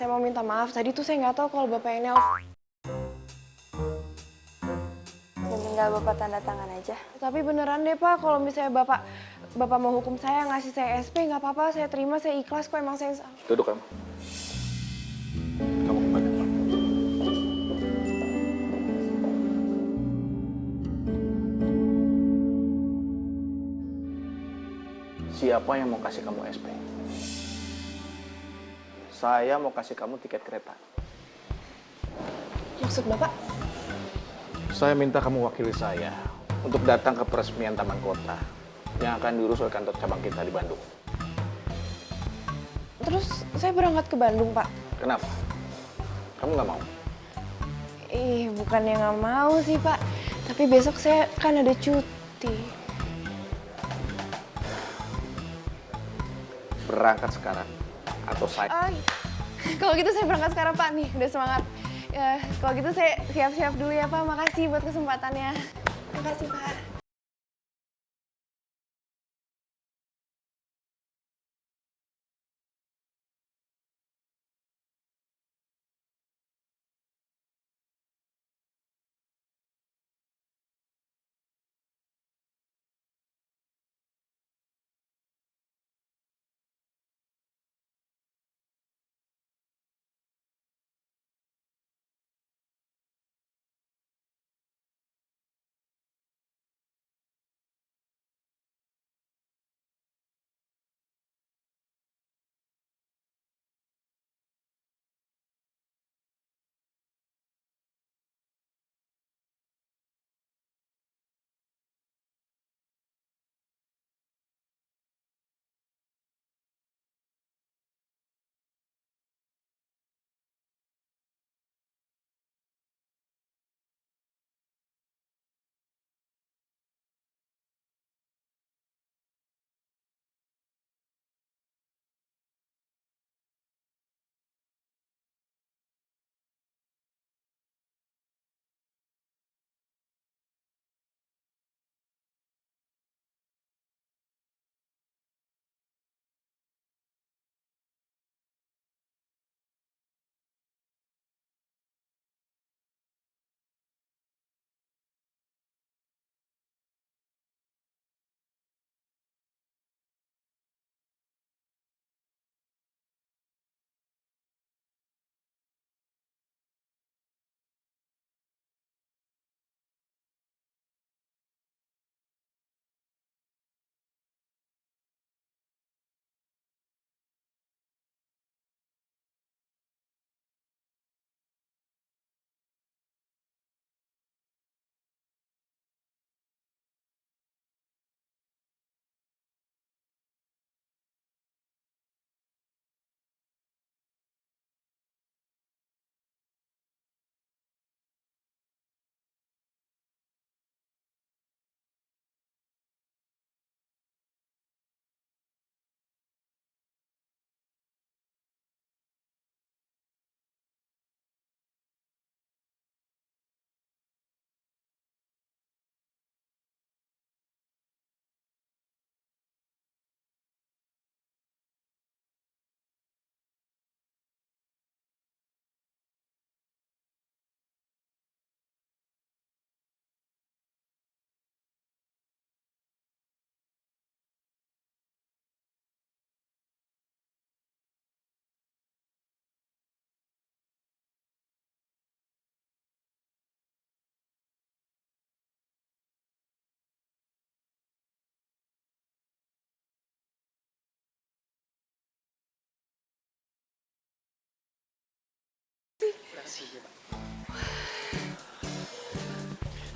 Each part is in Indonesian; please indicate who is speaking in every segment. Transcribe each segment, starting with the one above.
Speaker 1: Saya mau minta maaf, tadi tuh saya nggak tahu kalau Bapak yang nelpon.
Speaker 2: Ya tinggal Bapak tanda tangan aja.
Speaker 1: Tapi beneran deh Pak, kalau misalnya Bapak mau hukum saya, ngasih saya SP, nggak apa-apa, saya terima, saya ikhlas kok, emang saya salah.
Speaker 3: Duduk kamu. Kamu kembali. Siapa yang mau kasih kamu SP? Saya mau kasih kamu tiket kereta.
Speaker 1: Maksud Bapak?
Speaker 3: Saya minta kamu wakili saya untuk datang ke peresmian Taman Kota yang akan diurus oleh kantor cabang kita di Bandung.
Speaker 1: Terus saya berangkat ke Bandung, Pak.
Speaker 3: Kenapa? Kamu nggak mau?
Speaker 1: Bukannya nggak mau sih, Pak. Tapi besok saya kan ada cuti.
Speaker 3: Berangkat sekarang atau saya?
Speaker 1: Kalau gitu saya berangkat sekarang, Pak. Nih, udah semangat. Kalau gitu saya siap-siap dulu ya, Pak. Makasih buat kesempatannya. Makasih, Pak.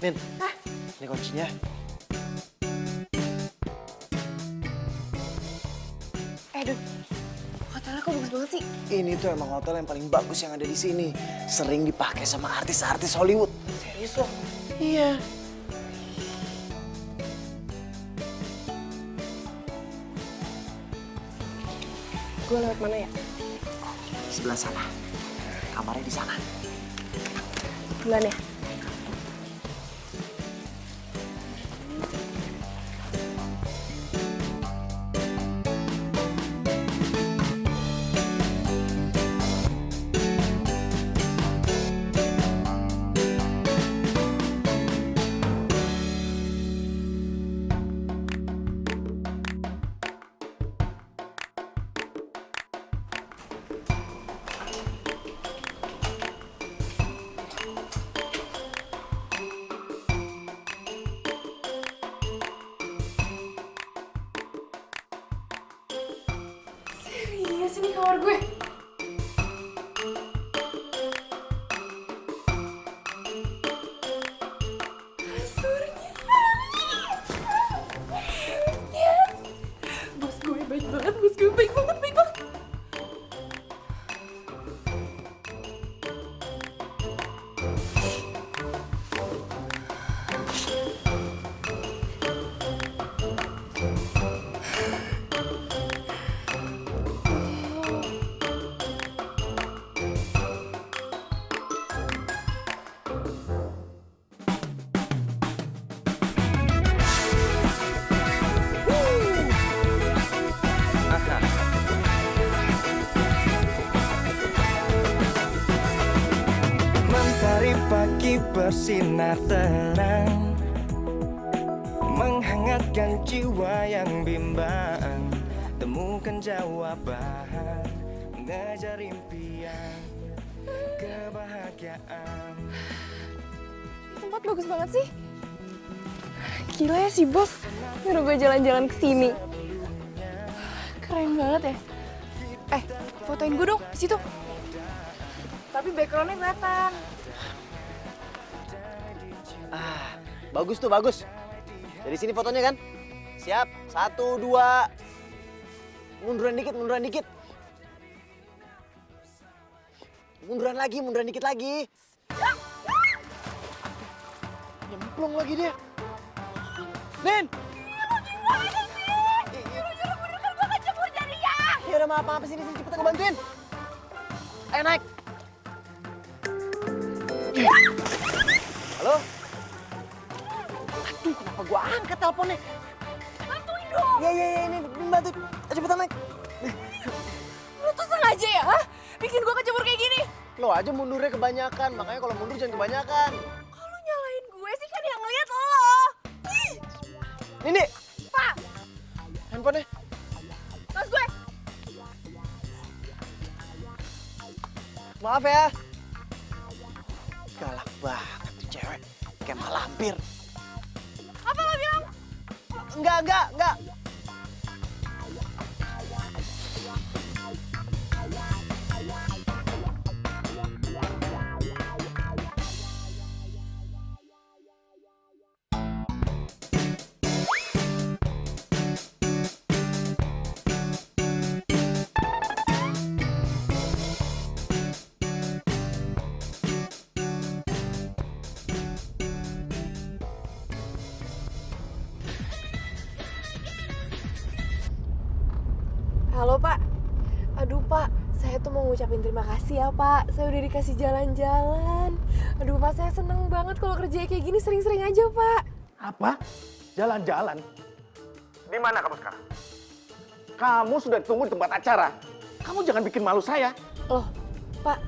Speaker 4: Min, ini kuncinya.
Speaker 1: Dun, hotelnya kok bagus banget sih?
Speaker 4: Ini tuh emang hotel yang paling bagus yang ada di sini. Sering dipakai sama artis-artis Hollywood.
Speaker 1: Serius loh?
Speaker 4: Iya.
Speaker 1: Gue lewat mana ya?
Speaker 4: Sebelah sana. Kamarnya di sana.
Speaker 1: Duluan ya? sini kamar gue. Kasurnya. Yes. Bos gue baik banget, bos gue baik banget, baik banget.
Speaker 5: Mentari pagi bersinar terang, menghangatkan jiwa yang bimbang. Temukan jawaban, mengejar impian, kebahagiaan.
Speaker 1: Tempat bagus banget sih. Gila ya si bos, nyuruh gue jalan-jalan ke sini. Keren banget ya. Fotoin gue dong di situ. Tapi backgroundnya kelihatan.
Speaker 4: Bagus tuh, bagus. Dari sini fotonya kan? Siap, 1, 2. Munduran dikit, munduran dikit. Munduran dikit lagi. Nyemplung lagi dia. Nen! Ya udah maaf sini cepetan ngebantuin. Ayo naik. Halo? Aduh, kenapa gua angkat teleponnya?
Speaker 1: Bantuin dong.
Speaker 4: Iya, ini bantu. Cepetan naik.
Speaker 1: Lu tuh sengaja ya, ha? Bikin gue kecebur kayak gini.
Speaker 4: Lo aja mundurnya kebanyakan, makanya kalau mundur jangan kebanyakan.
Speaker 1: Kalau nyalain gue sih kan yang ngeliat lo.
Speaker 4: Nini,
Speaker 1: Pak,
Speaker 4: handphonenya.
Speaker 1: mas gue.
Speaker 4: Maaf ya. Galak banget tuh cewek, kayak malampir.
Speaker 1: Apa lo bilang?
Speaker 4: Enggak.
Speaker 1: Halo Pak. Aduh Pak, saya tuh mau ngucapin terima kasih ya Pak. Saya udah dikasih jalan-jalan. Aduh Pak, saya seneng banget kalau kerja kayak gini sering-sering aja Pak.
Speaker 3: Apa? Jalan-jalan? Di mana kamu sekarang? Kamu sudah ditunggu di tempat acara. Kamu jangan bikin malu saya.
Speaker 1: Loh, Pak,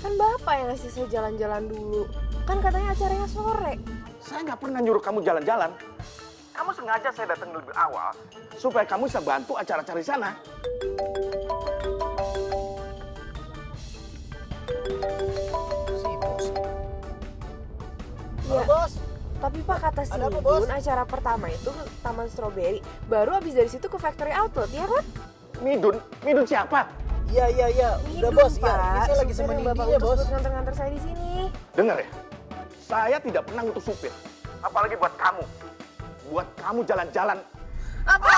Speaker 1: kan Bapak yang ngasih saya jalan-jalan dulu. Kan katanya acaranya sore.
Speaker 3: Saya nggak pernah nyuruh kamu jalan-jalan. Kamu sengaja saya datang lebih awal supaya kamu bisa bantu acara-acara di sana.
Speaker 1: Iya,
Speaker 4: Bos.
Speaker 1: tapi Pak kata si
Speaker 4: Ada apa,
Speaker 1: Midun,
Speaker 4: Bos?
Speaker 1: acara pertama itu ke Taman Strawberry. Baru abis dari situ ke Factory Outlet, ya kan?
Speaker 3: Midun siapa?
Speaker 4: Iya. Udah
Speaker 1: Midun,
Speaker 4: bos,
Speaker 1: Pak.
Speaker 4: ya. Ini saya lagi sama
Speaker 1: Supir yang
Speaker 4: Nindi
Speaker 1: Bapak
Speaker 4: ya
Speaker 1: utus
Speaker 4: bos.
Speaker 1: buat nganter-nganter saya di sini.
Speaker 3: Dengar ya, saya tidak pernah ngutus supir. Apalagi buat kamu. Buat kamu jalan-jalan.
Speaker 4: Apa?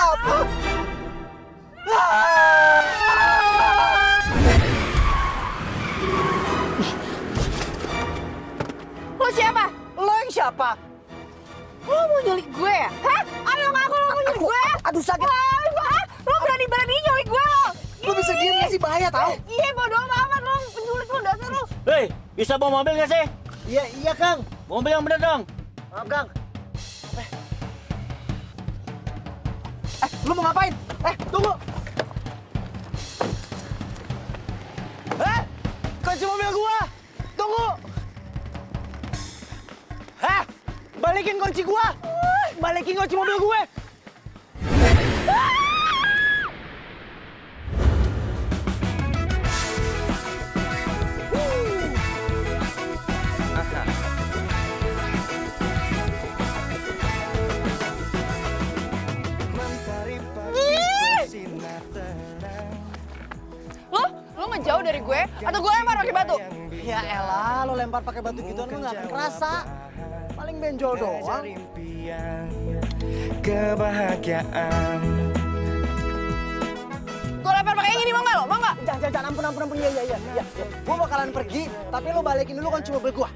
Speaker 1: Lo siapa?
Speaker 4: Lo yang siapa?
Speaker 1: Lo mau nyulik gue ya? Hah? Ayo ngaku lo mau nyulik gue?
Speaker 4: Aduh sakit.
Speaker 1: Lo berani-berani nyulik gue lo?
Speaker 4: Lo bisa diem gak sih, bahaya tau?
Speaker 1: Iya bodoh amat lo, penculik lo, dasar lo.
Speaker 6: Hei, bisa bawa mobil nggak sih?
Speaker 4: Iya Kang.
Speaker 6: Mobil yang bener dong.
Speaker 4: Maaf Kang. Lu mau ngapain? Tunggu. Kunci mobil gua. Tunggu. Balikin kunci gua. Balikin kunci mobil gue.
Speaker 5: Mentari pagi bersinar terang,
Speaker 1: jauh dari gue atau gue lempar pakai batu.
Speaker 4: Ya elah, lo lempar pakai batu gituan lo nggak akan kerasa. Paling benjol doang.
Speaker 5: Kebahagiaan.
Speaker 1: Gue lempar pakai yang ini, mau nggak lo? Mau nggak?
Speaker 4: Jangan, ampun, iya. Gue bakalan pergi, tapi lo balikin dulu kunci mobil gue.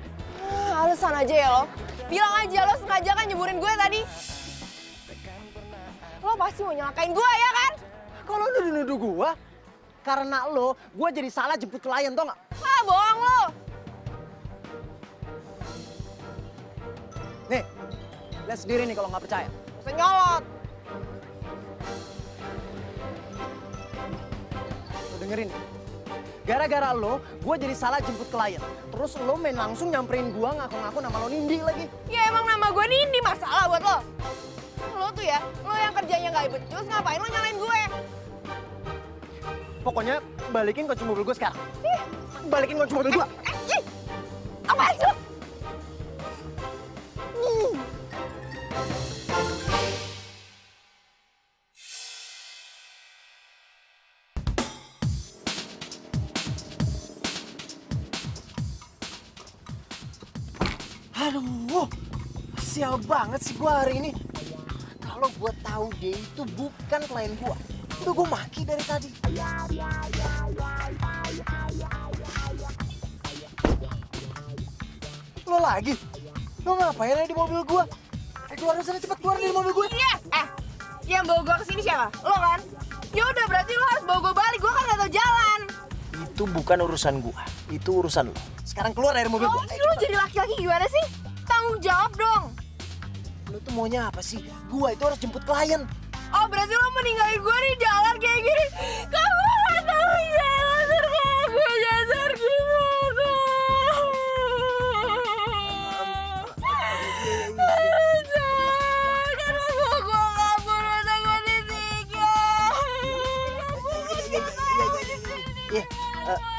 Speaker 1: Alasan aja ya lo. Bilang aja lo sengaja kan nyeburin gue tadi. Lo pasti mau nyelakain gue ya kan?
Speaker 4: Kalau nuduh-nuduh gue, karena lo, gue jadi salah jemput klien, tau nggak?
Speaker 1: Ah, bohong lo.
Speaker 4: Nih, lihat sendiri nih kalau nggak percaya.
Speaker 1: Gak usah nyolot.
Speaker 4: Lo dengerin. Gara-gara lo, gue jadi salah jemput klien. Terus lo main langsung nyamperin gue ngaku-ngaku nama lo Nindi lagi.
Speaker 1: Ya emang nama gue Nindi, masalah buat lo. Lo tuh ya, lo yang kerjanya gak becus, ngapain lo nyalain gue?
Speaker 4: Pokoknya balikin kunci mobil gue sekarang. Balikin kunci mobil gue.
Speaker 1: Ih, apaan sih lo?
Speaker 4: Aduh, sial banget sih gue hari ini. Kalau gue tahu dia itu bukan klien gue, udah gue maki dari tadi. Lo lagi? Lo ngapain ada di mobil gue? Keluar sana, cepet keluar dari mobil gue.
Speaker 1: Iya, yang bawa gue kesini siapa? Lo kan? Ya udah berarti lo harus bawa gue balik, gue kan gak tau jalan.
Speaker 4: Itu bukan urusan gue, itu urusan lo. Sekarang keluar dari mobil gue.
Speaker 1: Lo jadi laki-laki gimana sih? Tanggung jawab dong.
Speaker 4: Lo tuh maunya apa sih? Gue itu harus jemput klien.
Speaker 1: Oh berarti lo meninggalin gue di jalan kayak gini. Kamu gak tau jalan, terus gue nyasar gimana? Karena gue kabur, udah gue ditinggal.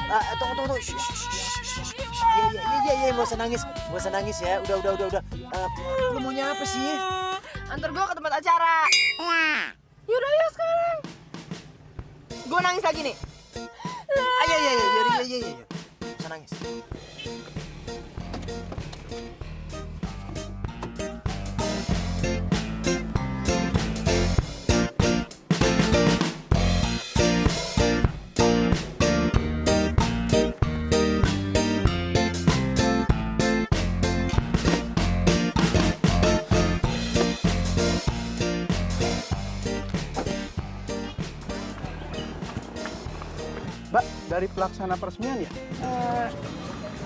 Speaker 4: Iya, tunggu. Iya, nggak usah nangis ya. Udah. Lu maunya apa sih?
Speaker 1: Antar gue ke tempat acara. Yaudah yuk sekarang. Gue nangis lagi nih.
Speaker 4: Iya. Nggak usah nangis.
Speaker 7: Mbak, dari pelaksana peresmian ya?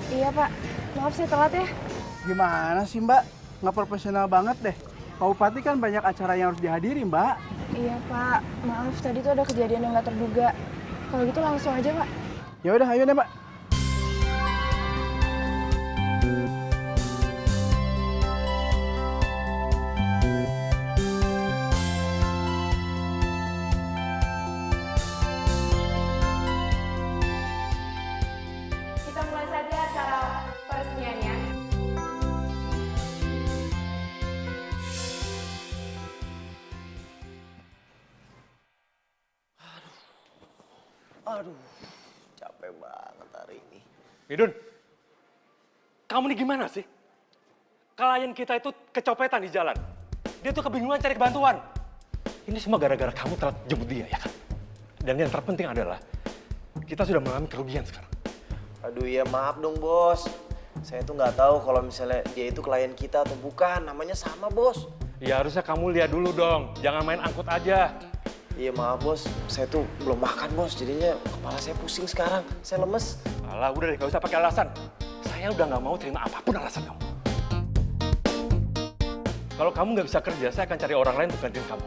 Speaker 2: Iya Pak, maaf saya telat ya.
Speaker 7: Gimana sih Mbak? Nggak profesional banget deh. Pak Bupati kan banyak acara yang harus dihadiri Mbak.
Speaker 2: Iya Pak, maaf tadi tuh ada kejadian yang nggak terduga. Kalau gitu langsung aja Pak.
Speaker 7: Ya udah, ayo deh Mbak.
Speaker 2: Kita mulai saja acara peresmiannya.
Speaker 4: Aduh, capek banget hari ini.
Speaker 8: Midun, kamu nih gimana sih? Klien kita itu kecopetan di jalan. Dia tuh kebingungan cari bantuan. Ini semua gara-gara kamu telat jemput dia, ya kan? Dan yang terpenting adalah, kita sudah mengalami kerugian sekarang.
Speaker 4: Aduh ya maaf dong bos. Saya tuh nggak tahu kalau misalnya dia itu klien kita atau bukan. Namanya sama bos.
Speaker 8: Ya harusnya kamu lihat dulu dong, jangan main angkut aja.
Speaker 4: Iya maaf bos, saya tuh belum makan bos. Jadinya kepala saya pusing sekarang. Saya lemes.
Speaker 8: Alah udah deh, gak usah pakai alasan. Saya udah gak mau terima apapun alasan kamu. Kalau kamu nggak bisa kerja, saya akan cari orang lain untuk gantiin kamu.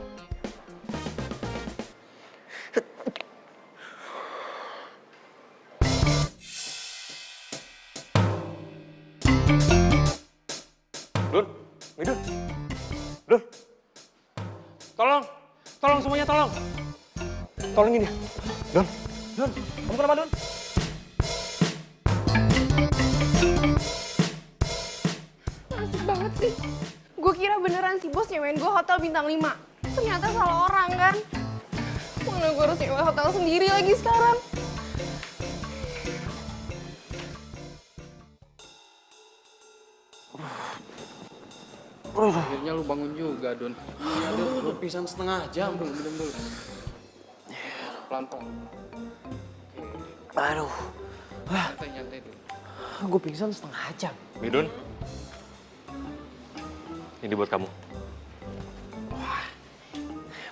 Speaker 8: Dun, Midun, Dun, tolong semuanya tolong. Tolongin dia. Dun, kamu kenapa Dun?
Speaker 1: Asik banget sih. Gue kira beneran si bos nyewain gue hotel bintang 5. Ternyata salah orang kan. Mana gue harus nyewa hotel sendiri lagi sekarang.
Speaker 9: Akhirnya lu bangun juga, Don. Iya, Don. Lu pisan setengah jam, Don. Bener-bener. Pelan-pelan.
Speaker 4: Aduh,
Speaker 9: Nyantai-nyantai, Don.
Speaker 4: gue pingsan setengah jam.
Speaker 8: Midun, ini buat kamu.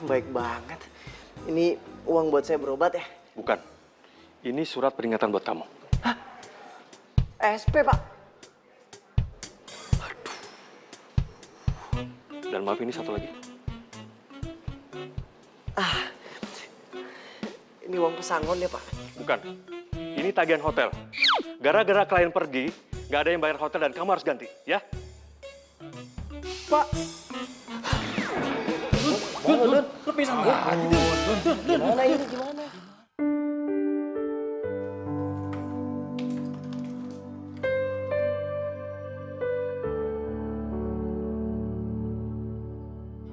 Speaker 4: Baik banget. Ini uang buat saya berobat ya?
Speaker 8: Bukan, ini surat peringatan buat kamu.
Speaker 4: SP, Pak.
Speaker 8: Dan maaf, ini satu lagi.
Speaker 4: Ini uang pesangon ya, Pak?
Speaker 8: Bukan, ini tagihan hotel. Gara-gara klien pergi, nggak ada yang bayar hotel dan kamu harus ganti, ya?
Speaker 7: Pak,
Speaker 9: Don, lu pisan lagi, Don.
Speaker 4: Gimana ini, gimana?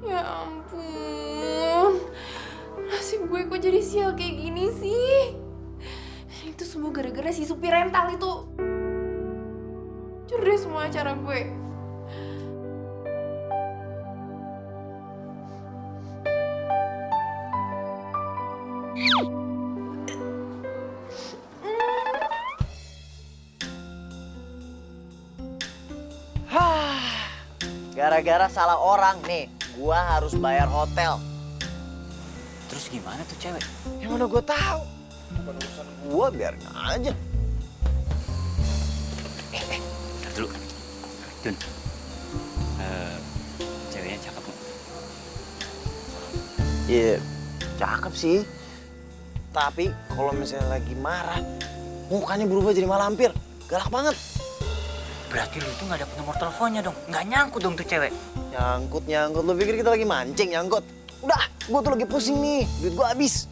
Speaker 1: Ya ampun, nasib gue kok jadi sial kayak gini sih? Itu semua gara-gara si supir rental itu. Curi deh semua acara gue.
Speaker 4: Gara-gara salah orang nih, gua harus bayar hotel.
Speaker 6: Terus gimana tuh cewek?
Speaker 4: Yang mana gua tahu? Bukan urusan gua, biarin aja.
Speaker 6: Bentar dulu. Dun, ceweknya cakep nggak?
Speaker 4: Iya, cakep sih. Tapi kalau misalnya lagi marah, mukanya berubah jadi malampir. Galak banget.
Speaker 6: Berarti lu tuh nggak dapet nomor teleponnya dong? Nggak nyangkut dong tuh cewek?
Speaker 4: Nyangkut. Lu pikir kita lagi mancing nyangkut? Udah, gua tuh lagi pusing nih. Duit gua habis.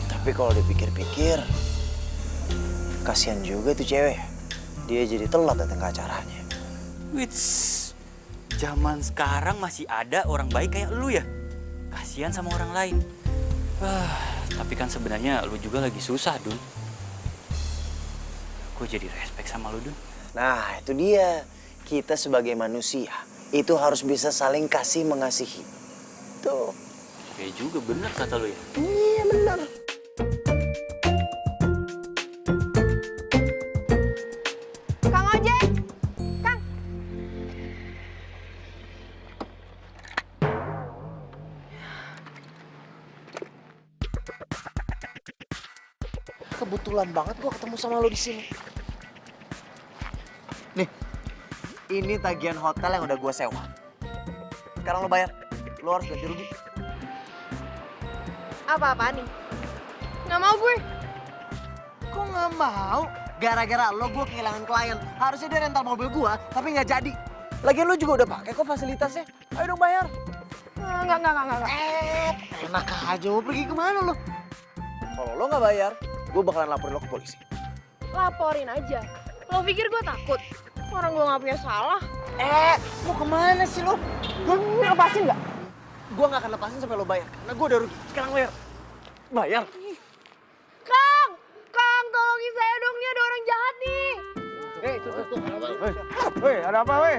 Speaker 4: Tapi kalau dipikir-pikir, kasihan juga tuh cewek. Dia jadi telat datang ke acaranya.
Speaker 6: Wits, zaman sekarang masih ada orang baik kayak lu ya? Kasihan sama orang lain. Tapi kan sebenarnya lu juga lagi susah, Dun. Gue jadi respect sama lu, Dun.
Speaker 4: Nah, itu dia. Kita sebagai manusia, itu harus bisa saling kasih mengasihi. Tuh.
Speaker 6: Ya juga bener kata lu ya.
Speaker 4: Iya, benar.
Speaker 1: Kang ojek, Kang.
Speaker 4: Kebetulan banget gua ketemu sama lo di sini. Nih, ini tagihan hotel yang udah gua sewa. Sekarang lo bayar. Lo harus ganti rugi.
Speaker 1: Apa-apaan nih? Nggak mau gue.
Speaker 4: Kok nggak mau? Gara-gara lo gua kehilangan klien. Harusnya dia rental mobil gua, tapi nggak jadi. Lagian lo juga udah pakai kok fasilitasnya. Ayo dong bayar.
Speaker 1: Nggak.
Speaker 4: Enak aja. Mau pergi kemana lo? Kalau lo nggak bayar, gue bakalan laporin lo ke polisi.
Speaker 1: Laporin aja. Lo pikir gue takut? Orang gue nggak punya salah.
Speaker 4: Mau kemana sih lo?
Speaker 1: Gue lepasin nggak?
Speaker 4: Gue nggak akan lepasin sampai lo bayar. Karena gue udah rugi. Sekarang bayar. Bayar.
Speaker 1: Kang, tolongin saya dong, nih ada orang jahat nih.
Speaker 7: Woi, ada apa? Woi.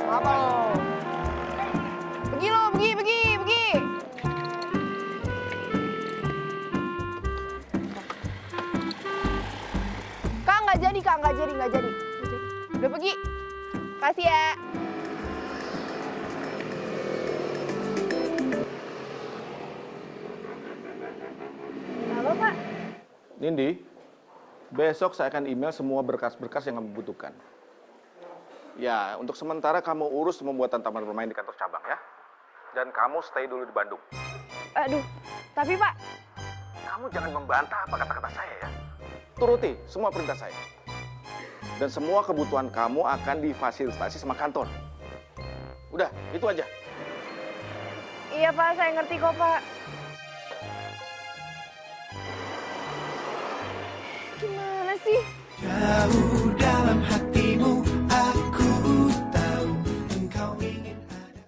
Speaker 1: Apa lo? Pergi lo, pergi. Kang, nggak jadi. Udah pergi. Kasih ya. Halo, Pak.
Speaker 3: Nindi, besok saya akan email semua berkas-berkas yang kamu butuhkan. Ya, untuk sementara kamu urus pembuatan taman bermain di kantor cabang ya. Dan kamu stay dulu di Bandung.
Speaker 1: Aduh, tapi Pak,
Speaker 3: Kamu jangan membantah apa kata-kata saya ya. Turuti semua perintah saya. Dan semua kebutuhan kamu akan difasilitasi sama kantor. Udah, itu aja.
Speaker 1: iya Pak, saya ngerti kok Pak. Gimana sih?
Speaker 5: Jauh dalam hatimu aku tahu engkau ingin ada.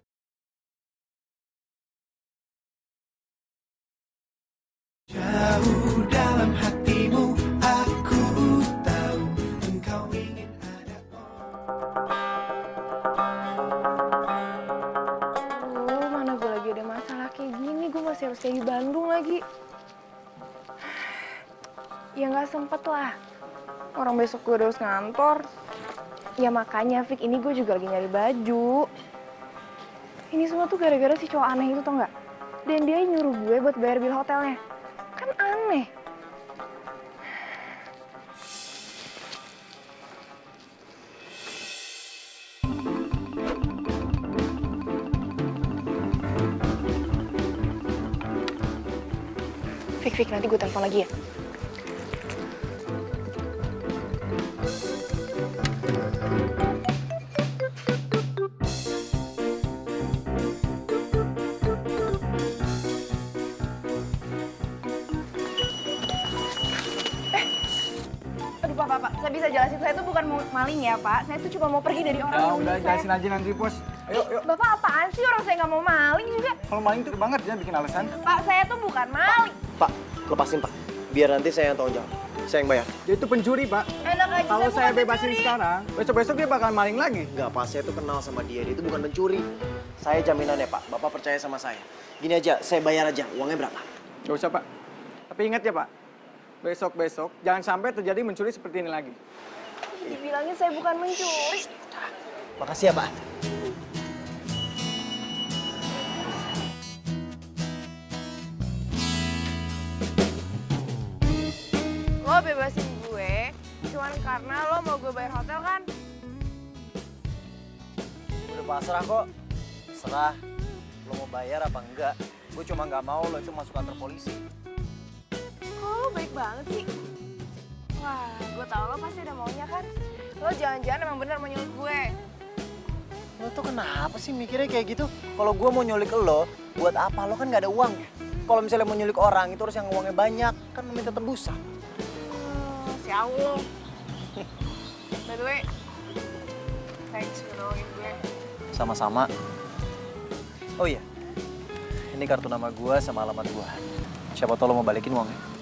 Speaker 5: Jauh dalam hatimu aku tahu
Speaker 2: masih harus kayak di Bandung lagi. Ya nggak sempet lah. Orang besok gue harus ngantor. Ya makanya, Fik, ini gue juga lagi nyari baju. Ini semua tuh gara-gara si cowok aneh itu, tau nggak? Dan dia nyuruh gue buat bayar bil hotelnya. Kan aneh. Fik, nanti gue telepon lagi ya. Aduh, Pak, saya bisa jelasin. Saya tuh bukan mau maling ya, Pak. Saya tuh cuma mau pergi dari orang yang
Speaker 7: udah
Speaker 2: nyuruh
Speaker 7: jelasin
Speaker 2: saya.
Speaker 7: aja nanti, Bos. Ayo.
Speaker 2: Bapak apaan sih? Orang saya nggak mau maling juga.
Speaker 7: Kalau maling tuh banget ya bikin alasan.
Speaker 2: Pak, saya tuh bukan maling.
Speaker 4: Pak, lepasin Pak. Biar nanti saya yang tanggung jawab. Saya yang bayar.
Speaker 7: Dia itu pencuri, Pak.
Speaker 2: Enak aja,
Speaker 7: Kalau saya
Speaker 2: bukan
Speaker 7: bebasin
Speaker 2: pencuri.
Speaker 7: sekarang, besok-besok dia bakal maling lagi.
Speaker 4: Enggak, Pak. Saya tuh kenal sama dia. Dia itu bukan pencuri. Saya jaminannya, Pak. Bapak percaya sama saya. Gini aja, saya bayar aja. Uangnya berapa?
Speaker 7: Gak usah, Pak. Tapi ingat ya, Pak. Besok-besok jangan sampai terjadi mencuri seperti ini lagi.
Speaker 2: Dibilangin saya bukan mencuri.
Speaker 4: Makasih ya, Pak.
Speaker 2: Lo bebasin gue cuman karena lo mau gue bayar hotel kan?
Speaker 4: Udah pasrah kok. Serah. Lo mau bayar apa enggak. Gue cuma nggak mau lo itu masuk kantor polisi.
Speaker 2: Kok lo baik banget sih? Wah, gue tau lo pasti ada maunya kan? Lo jangan-jangan emang bener mau nyulik gue.
Speaker 4: Lo tuh kenapa sih mikirnya kayak gitu? Kalau gue mau nyulik lo, buat apa? Lo kan nggak ada uang ya. Kalau misalnya mau nyulik orang, itu harus yang uangnya banyak. Kan lo minta tebusan.
Speaker 2: Si Allah. By the way, thanks udah nolongin gue.
Speaker 4: Sama-sama. Oh iya, ini kartu nama gue sama alamat gue. Siapa tau lo mau balikin uangnya.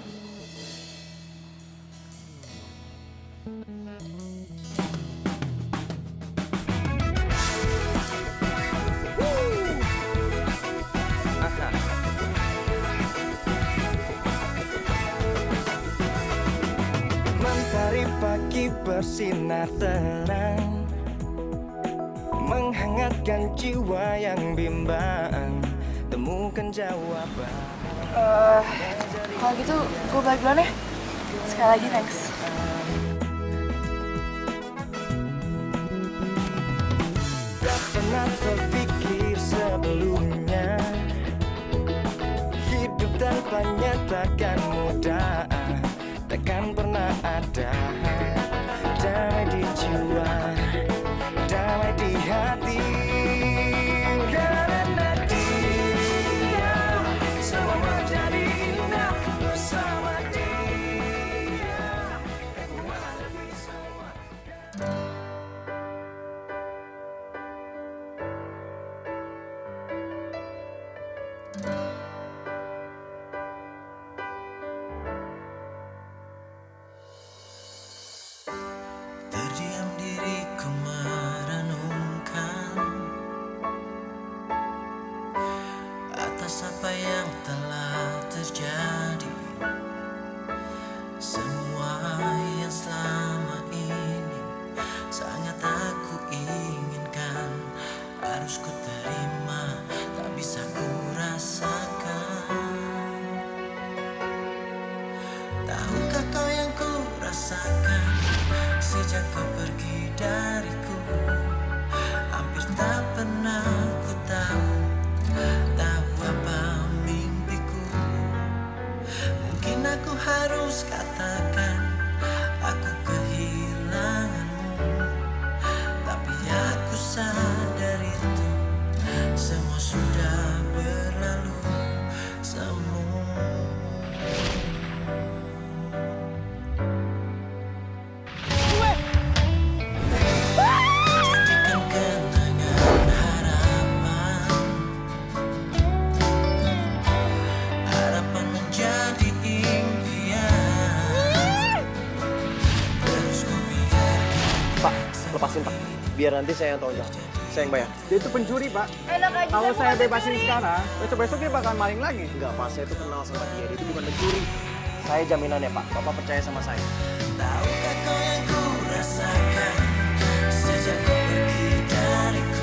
Speaker 5: Mentari pagi bersinar terang, menghangatkan jiwa yang bimbang. Temukan jawaban.
Speaker 2: Kalau gitu, gue balik duluan ya. Sekali lagi thanks.
Speaker 5: Tak pernah terpikir sebelumnya, hidup tanpanya takkan mudah, takkan pernah ada. Damai di jiwa, damai di hati. Karena dia semua menjadi indah bersama dia. Menghadapi semua. Terdiam diriku merenungkan atas apa yang telah terjadi. Semua yang selama ini sangat aku inginkan, harus ku terima, tak bisa ku rasakan. Tahukah kau yang ku rasakan sejak kau pergi dariku? Hampir tak pernah ku tahu apa mimpiku. Mungkin aku harus katakan aku kehilanganmu, tapi aku sadar itu semua sudah berlalu semua. Jadikan kenangan harapan, harapan menjadi impian. Terus ku biarkan.
Speaker 4: Pak, lepasin Pak. Biar nanti saya yang tanggung jawab. Saya yang bayar.
Speaker 7: Dia itu pencuri, Pak.
Speaker 2: Enak aja.
Speaker 7: Kalau
Speaker 2: bukan
Speaker 7: saya bebasin
Speaker 2: pencuri.
Speaker 7: sekarang, besok-besok dia bakal maling lagi.
Speaker 4: Enggak, Pak. Saya tuh kenal sama dia. Dia itu bukan pencuri. Saya jaminannya, Pak. Bapak percaya sama saya.
Speaker 5: Tahukah kau yang ku rasakan sejak kau pergi dariku?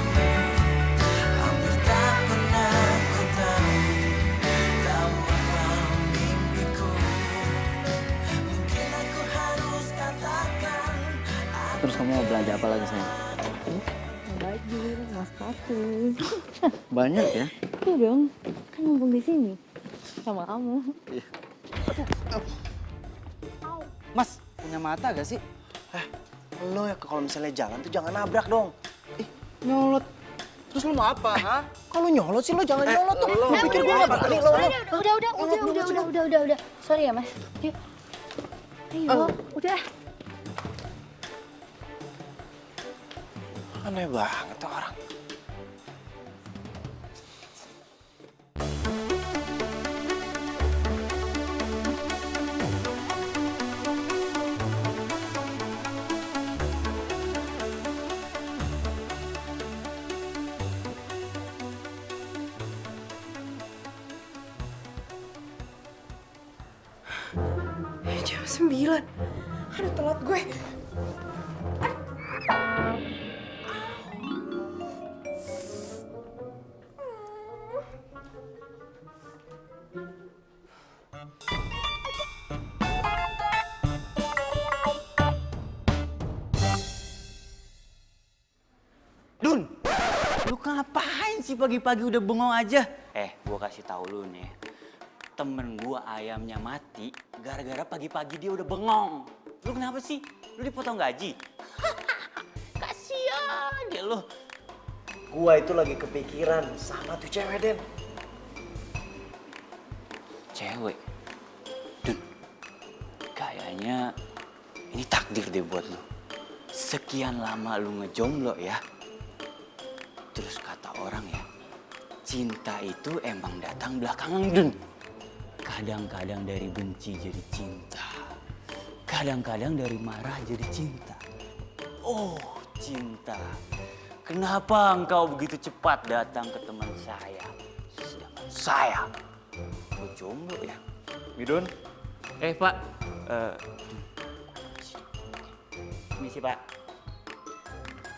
Speaker 5: Hampir tak pernah ku tahu apa mimpiku. Mungkin aku harus katakan.
Speaker 6: Terus kamu mau belanja apa lagi, sayang?
Speaker 10: Baju, mas sepatu.
Speaker 6: Banyak ya?
Speaker 10: Iya dong, kan mumpung di sini sama kamu.
Speaker 4: Mas, punya mata gak sih? Lo ya kalau misalnya jalan tuh jangan nabrak dong. Nyolot. Terus lo mau apa, ha? Kalau nyolot sih lo jangan nyolot tuh. Lo pikir gue gak berani lo.
Speaker 10: Udah. Sorry ya mas. Yuk. Ayo, udah.
Speaker 4: Aneh banget tuh orang.
Speaker 1: Jam 9. Aduh, telat gue.
Speaker 6: Dun, lu ngapain sih pagi-pagi udah bengong aja? Gua kasih tahu lu nih. Temen gua ayamnya mati gara-gara pagi-pagi dia udah bengong. Lu kenapa sih? Lu dipotong gaji? Kasian dia lu.
Speaker 4: Gua itu lagi kepikiran sama tuh cewek, Den.
Speaker 6: Cewek? Dun, kayaknya ini takdir deh buat lu. Sekian lama lu ngejomblo ya. Terus kata orang ya, cinta itu emang datang belakangan, Dun. Kadang-kadang dari benci jadi cinta. Kadang-kadang dari marah jadi cinta. Oh, cinta. Kenapa engkau begitu cepat datang ke teman saya? Sedangkan saya, gue jomblo ya.
Speaker 8: Midun,
Speaker 6: Pak. Misi, Pak.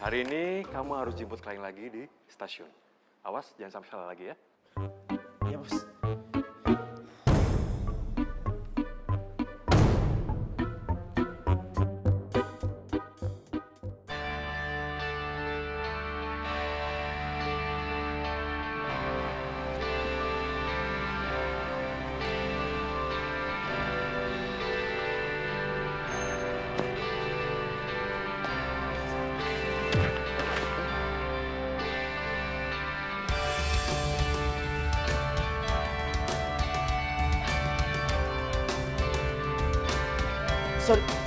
Speaker 8: hari ini kamu harus jemput klien lagi di stasiun. Awas, jangan sampai salah lagi ya.
Speaker 4: Iya, Bos.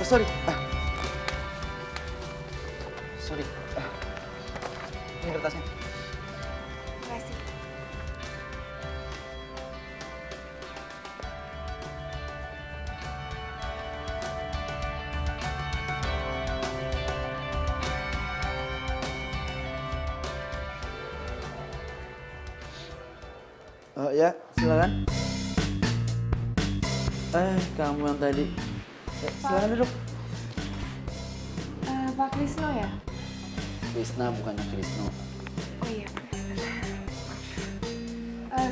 Speaker 4: Sorry. Sorry. Ini kertasnya.
Speaker 1: Makasih.
Speaker 11: Oh ya, silakan. Kamu yang tadi. Silakan duduk.
Speaker 1: Pak Krisno ya?
Speaker 11: Krisna bukannya Krisno.
Speaker 1: Oh iya,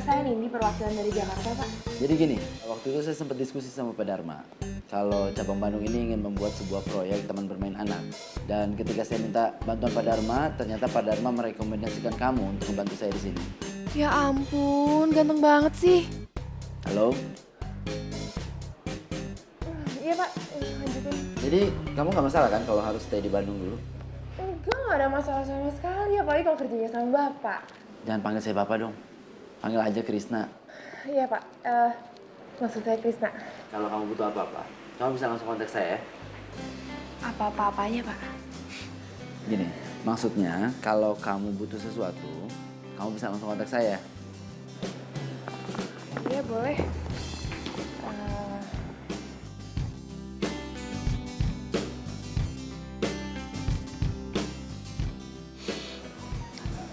Speaker 1: saya Nindi, perwakilan dari Jakarta, Pak.
Speaker 11: Jadi gini, waktu itu saya sempat diskusi sama Pak Dharma. Kalau cabang Bandung ini ingin membuat sebuah proyek taman bermain anak. Dan ketika saya minta bantuan Pak Dharma, ternyata Pak Dharma merekomendasikan kamu untuk membantu saya di sini.
Speaker 1: Ya ampun, ganteng banget sih.
Speaker 11: Halo?
Speaker 1: Iya, Pak. Lanjutin.
Speaker 11: Jadi kamu nggak masalah kan kalau harus stay di Bandung dulu?
Speaker 1: Enggak, nggak ada masalah sama sekali. Apalagi kalau kerjanya sama Bapak.
Speaker 11: Jangan panggil saya Bapak dong. Panggil aja Krisna.
Speaker 1: Iya, Pak. Maksud saya Krisna.
Speaker 11: Kalau kamu butuh apa-apa, kamu bisa langsung kontak saya ya.
Speaker 1: Apa-apanya, Pak?
Speaker 11: Gini, maksudnya kalau kamu butuh sesuatu, kamu bisa langsung kontak saya.
Speaker 1: Iya, boleh.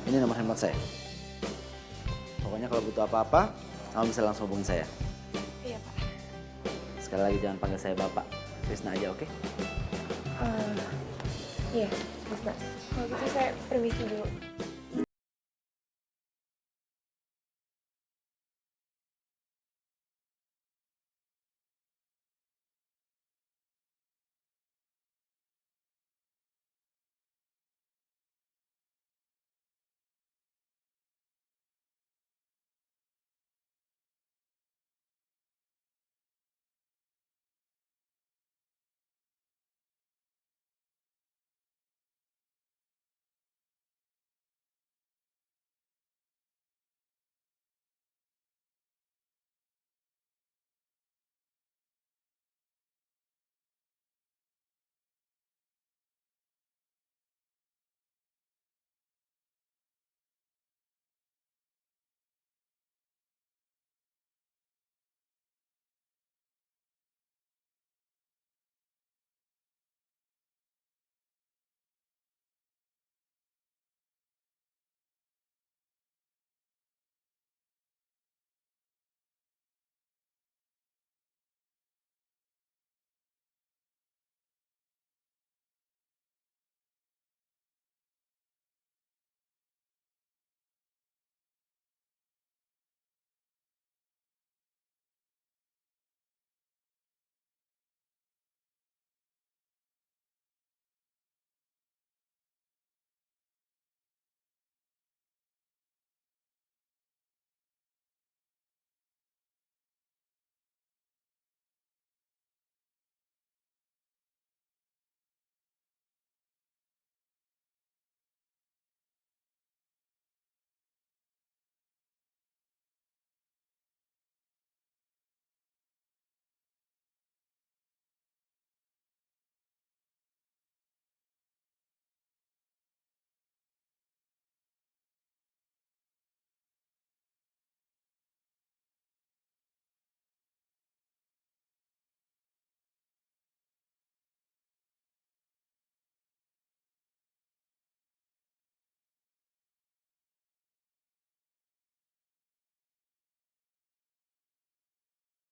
Speaker 11: Ini nomor handphone saya. Pokoknya kalau butuh apa-apa, kamu bisa langsung hubungin saya.
Speaker 2: Iya, Pak.
Speaker 11: Sekali lagi jangan panggil saya Bapak. Krisna aja, oke?
Speaker 2: Iya, bisa.
Speaker 1: Kalau gitu saya permisi dulu.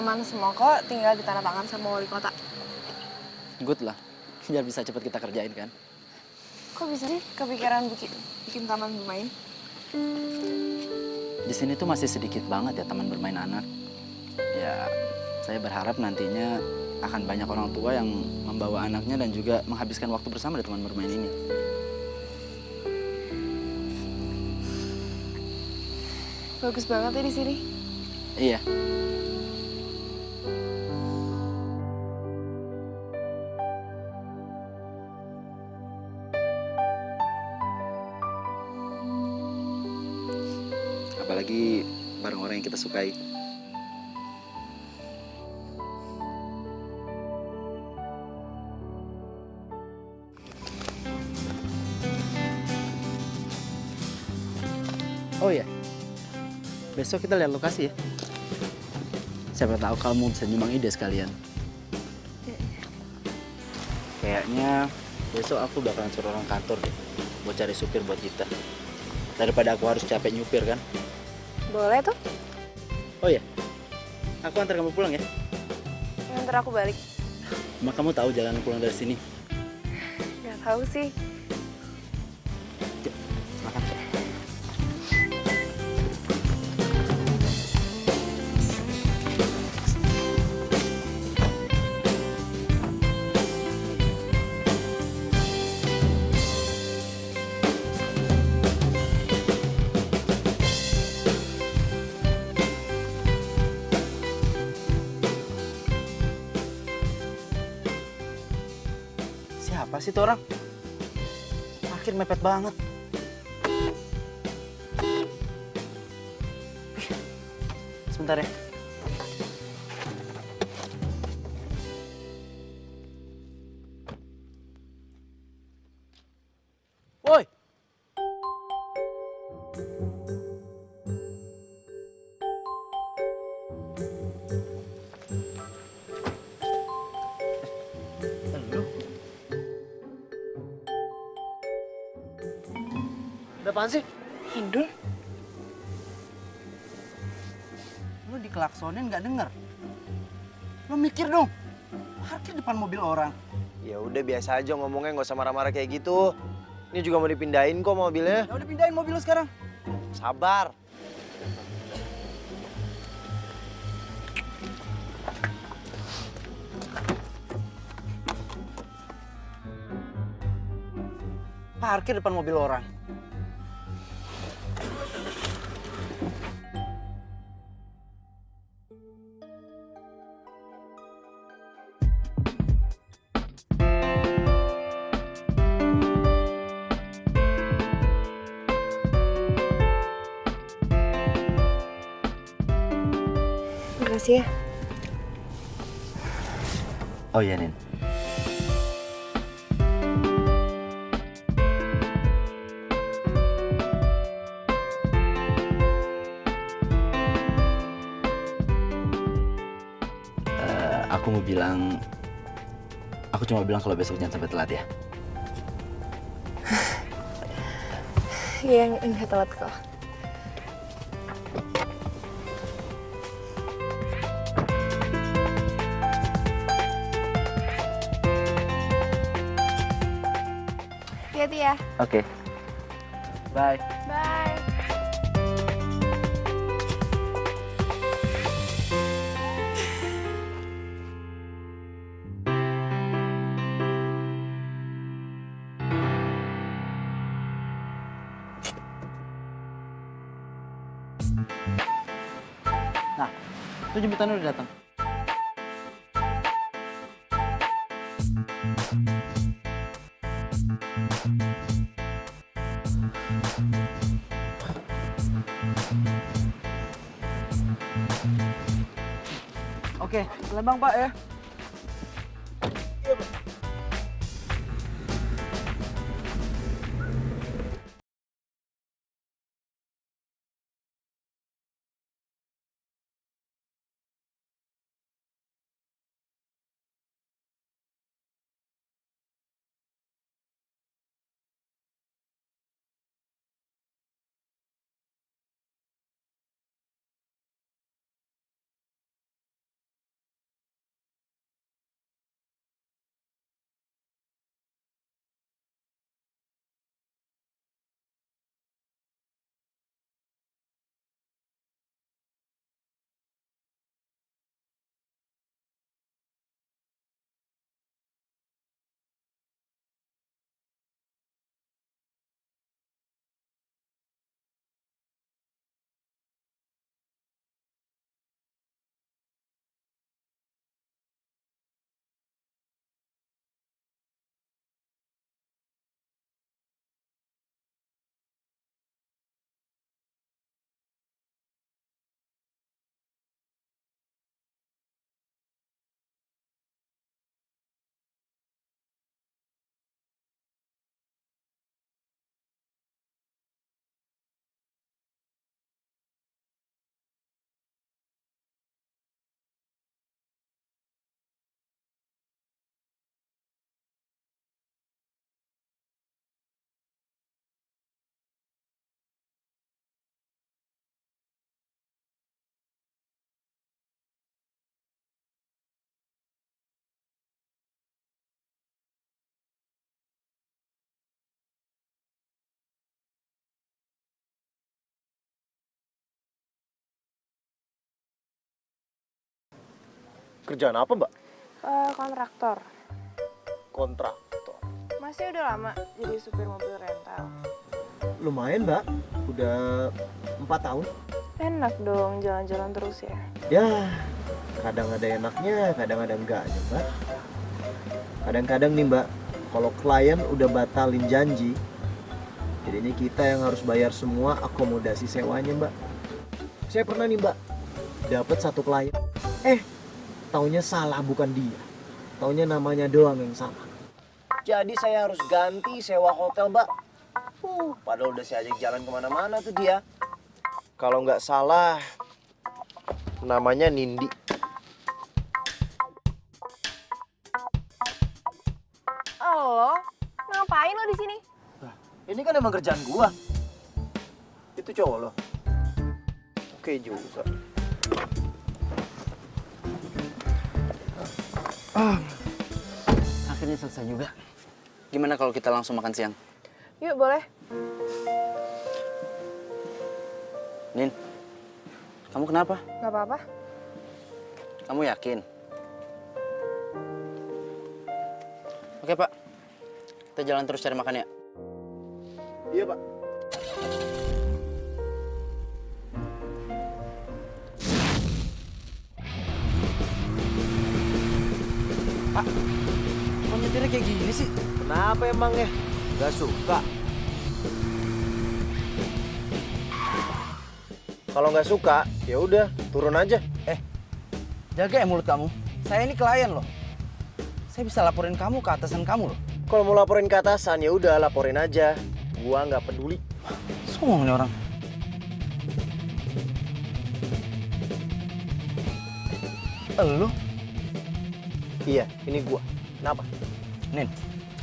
Speaker 2: Aman semua kok, tinggal ditandatangan sama wali kota.
Speaker 11: Good lah. Biar bisa cepet kita kerjain kan.
Speaker 2: Kok bisa sih kepikiran bikin taman bermain?
Speaker 11: Di sini tuh masih sedikit banget ya taman bermain anak. Ya, saya berharap nantinya akan banyak orang tua yang membawa anaknya dan juga menghabiskan waktu bersama di taman bermain ini.
Speaker 2: Bagus banget ya di sini.
Speaker 11: Iya. Apalagi bareng orang yang kita sukai. Oh ya, besok kita lihat lokasi ya. Siapa tahu kamu bisa nyumbang ide sekalian. Kayaknya besok aku bakalan suruh orang kantor deh buat cari supir buat kita. Daripada aku harus capek nyupir kan.
Speaker 2: Boleh tuh,
Speaker 11: Oh ya, aku antar kamu pulang ya.
Speaker 2: nganter aku balik.
Speaker 11: Emang kamu tahu jalan pulang dari sini?
Speaker 2: Gak tahu sih.
Speaker 11: Yuk, makan. Siapa sih tuh orang? Parkir mepet banget. Sebentar ya. Woi. Lu. Ada apaan sih?
Speaker 2: Hidun?
Speaker 7: Lu dikelaksonin nggak denger? Lu mikir dong. Parkir depan mobil orang.
Speaker 4: Ya udah biasa aja ngomongnya, nggak usah marah-marah kayak gitu. Ini juga mau dipindahin kok mobilnya.
Speaker 7: Ya udah pindahin mobil lu sekarang.
Speaker 4: Sabar.
Speaker 7: Parkir depan mobil orang.
Speaker 2: Makasih ya.
Speaker 11: Oh iya, Nin. Aku cuma bilang kalau besok jangan sampai telat ya.
Speaker 2: Iya, enggak telat kok. Hati-hati ya.
Speaker 11: Oke. Bye.
Speaker 2: Bye.
Speaker 11: Nah, itu jemputan udah datang.
Speaker 7: Oke, Lembang Pak ya.
Speaker 4: Kerjaan apa, Mbak?
Speaker 2: Kontraktor.
Speaker 4: Kontraktor.
Speaker 2: Masih udah lama jadi supir mobil rental.
Speaker 4: Lumayan, Mbak. Udah 4 tahun.
Speaker 2: Enak dong jalan-jalan terus ya.
Speaker 4: Ya, kadang ada enaknya, kadang ada enggaknya, Mbak. Kadang-kadang nih, Mbak, kalau klien udah batalin janji, jadinya kita yang harus bayar semua akomodasi sewanya, Mbak. Saya pernah nih, Mbak, dapat satu klien. Taunya salah, bukan dia. Taunya namanya doang yang salah. Jadi saya harus ganti sewa hotel, Mbak. Padahal udah saya ajak jalan kemana-mana tuh dia. Kalau nggak salah, namanya Nindi.
Speaker 2: Oh, ngapain lo di sini?
Speaker 4: Ini kan emang kerjaan gua. Itu cowok lo? Oke juga. Akhirnya selesai juga.
Speaker 6: Gimana kalau kita langsung makan siang?
Speaker 2: Yuk, boleh.
Speaker 6: Nin, kamu kenapa?
Speaker 2: Gak apa-apa.
Speaker 6: Kamu yakin? Oke, Pak. Kita jalan terus cari makan ya.
Speaker 4: Iya, Pak.
Speaker 6: Pak, kok nyetirnya kayak gini sih?
Speaker 4: Kenapa emang ya? Gak suka. Kalau nggak suka, ya udah turun aja.
Speaker 7: Jaga ya mulut kamu. Saya ini klien loh. Saya bisa laporin kamu ke atasan kamu loh.
Speaker 4: Kalau mau laporin ke atasan, ya udah laporin aja. Gua nggak peduli.
Speaker 7: Songong nih orang. Lu?
Speaker 4: Iya, ini gua. Kenapa?
Speaker 7: Nin,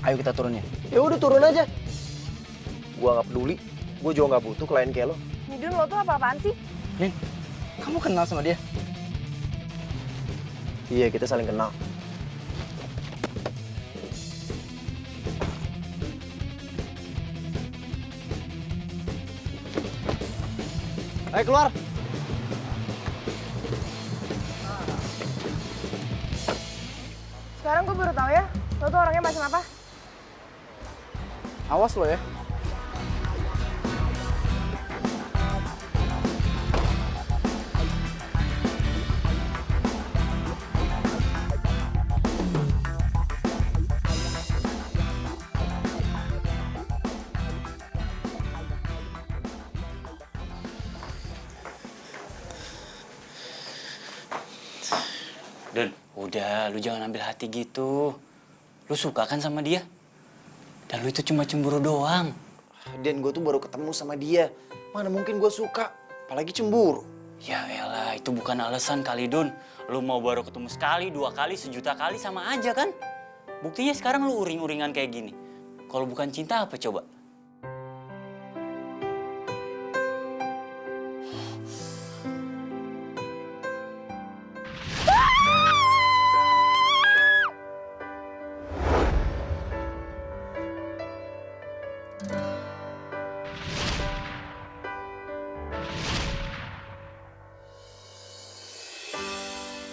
Speaker 7: ayo kita turunin.
Speaker 4: Ya udah turun aja. Gua nggak peduli. Gua juga nggak butuh klien kayak lo.
Speaker 2: Midun, lo tuh apa-apaan sih?
Speaker 7: Nin, kamu kenal sama dia?
Speaker 4: Iya, kita saling kenal. Ayo keluar.
Speaker 2: Sekarang gue baru tahu ya, lo tuh orangnya macam apa?
Speaker 7: Awas lo ya.
Speaker 6: Dan udah, lu jangan ambil hati gitu. Lu suka kan sama dia? Dan lu itu cuma cemburu doang.
Speaker 4: Dan gue tuh baru ketemu sama dia. Mana mungkin gue suka, apalagi cemburu.
Speaker 6: Ya elah, itu bukan alasan kali, Dun. Lu mau baru ketemu sekali, 2 kali, 1.000.000 kali sama aja kan? Buktinya sekarang lu uring-uringan kayak gini. Kalau bukan cinta apa coba?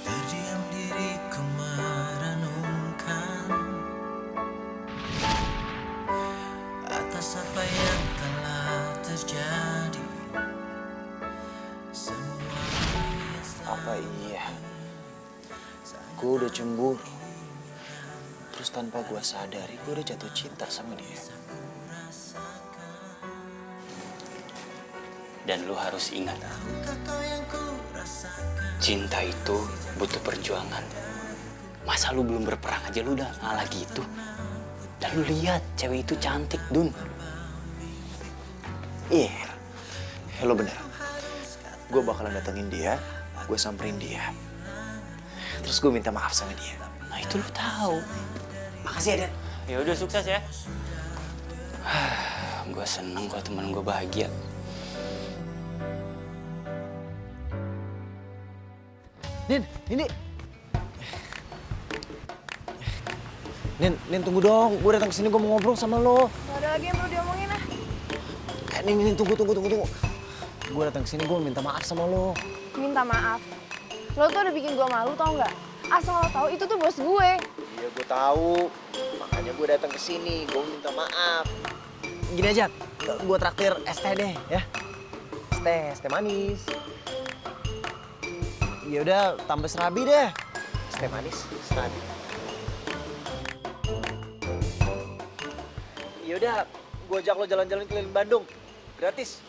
Speaker 5: Terdiam diriku merenungkan atas apa yang telah terjadi. Semua
Speaker 4: Apa iya? Gue udah cemburu. Terus tanpa gue sadari, gue udah jatuh cinta sama dia.
Speaker 6: Dan lu harus ingat, cinta itu butuh perjuangan. Masa lu belum berperang aja lu udah ngalah gitu? Dan lu lihat, cewek itu cantik, Dun.
Speaker 4: Iya, lo bener. Gue bakalan datengin dia, gue samperin dia. Terus gue minta maaf sama dia.
Speaker 6: Nah itu lu tahu.
Speaker 4: Makasih ya, Dan.
Speaker 6: Ya udah sukses ya. Gue seneng kalau temen gue bahagia.
Speaker 4: Nin, ini. Nin, tunggu dong. Gue datang kesini, gue mau ngobrol sama lo.
Speaker 2: Gak ada lagi yang perlu diomongin ah.
Speaker 4: Nin, tunggu. Gue datang kesini, gue minta maaf sama lo.
Speaker 2: Minta maaf. Lo tuh udah bikin gue malu, tau nggak? Asal lo tahu itu tuh bos gue.
Speaker 4: Iya, gue tahu. Makanya gue datang kesini, gue minta maaf. Gini aja, gue traktir es teh deh, ya. Es teh manis. Ya udah, tambah serabi deh. Es teh manis, serabi. Ya udah, gue ajak lo jalan-jalan keliling Bandung, gratis.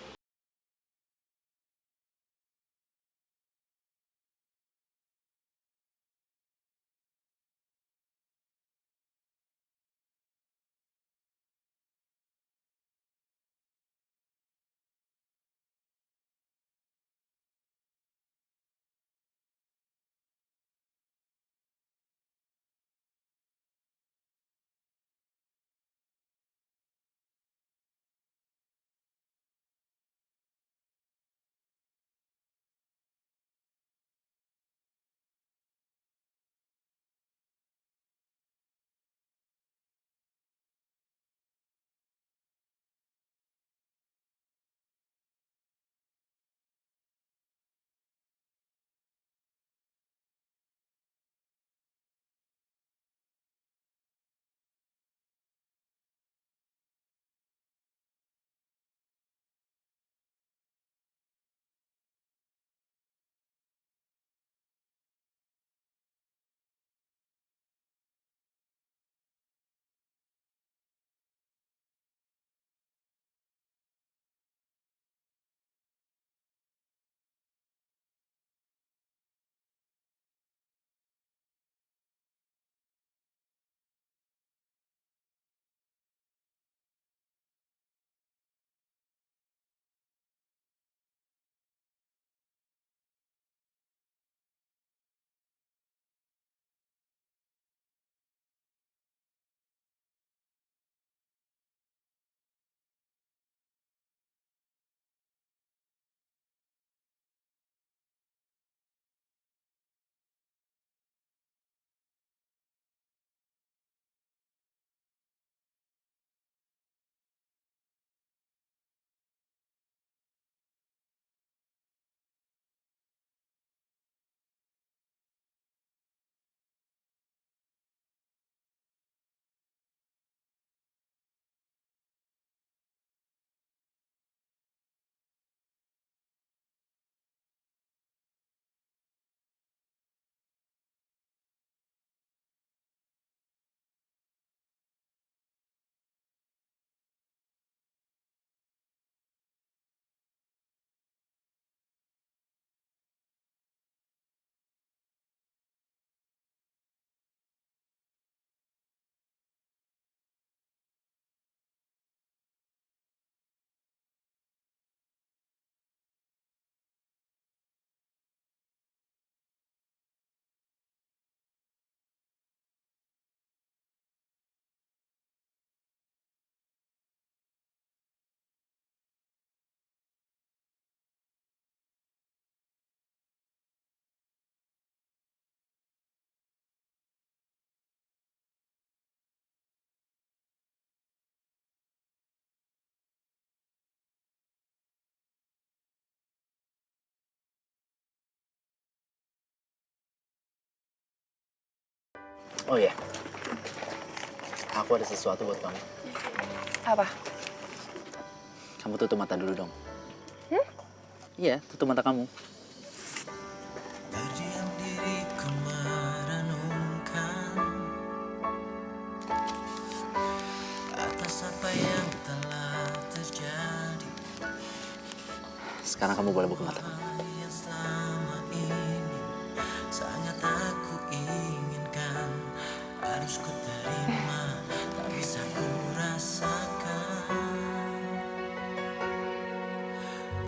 Speaker 11: Oh iya, aku ada sesuatu buat kamu.
Speaker 2: Apa?
Speaker 11: Kamu tutup mata dulu dong. Iya, tutup mata kamu.
Speaker 5: Berdiam diriku merenungkan atas apa yang telah terjadi.
Speaker 11: Sekarang kamu boleh buka mata.
Speaker 5: Yang selama ini sangat aku inginkan, harus ku terima, tak bisa ku rasakan.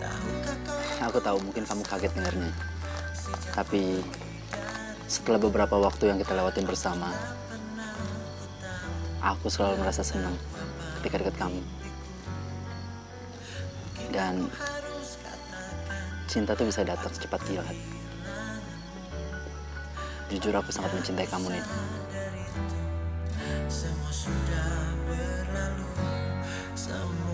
Speaker 5: Tahukah kau yang
Speaker 11: Aku tahu mungkin kamu kaget dengarnya. Tapi setelah beberapa waktu yang kita lewatin bersama, aku selalu merasa senang ketika dekat kamu. Dan cinta tuh bisa datang secepat kilat. Jujur aku sangat mencintai kamu, Nin.
Speaker 5: semua sudah berlalu, semua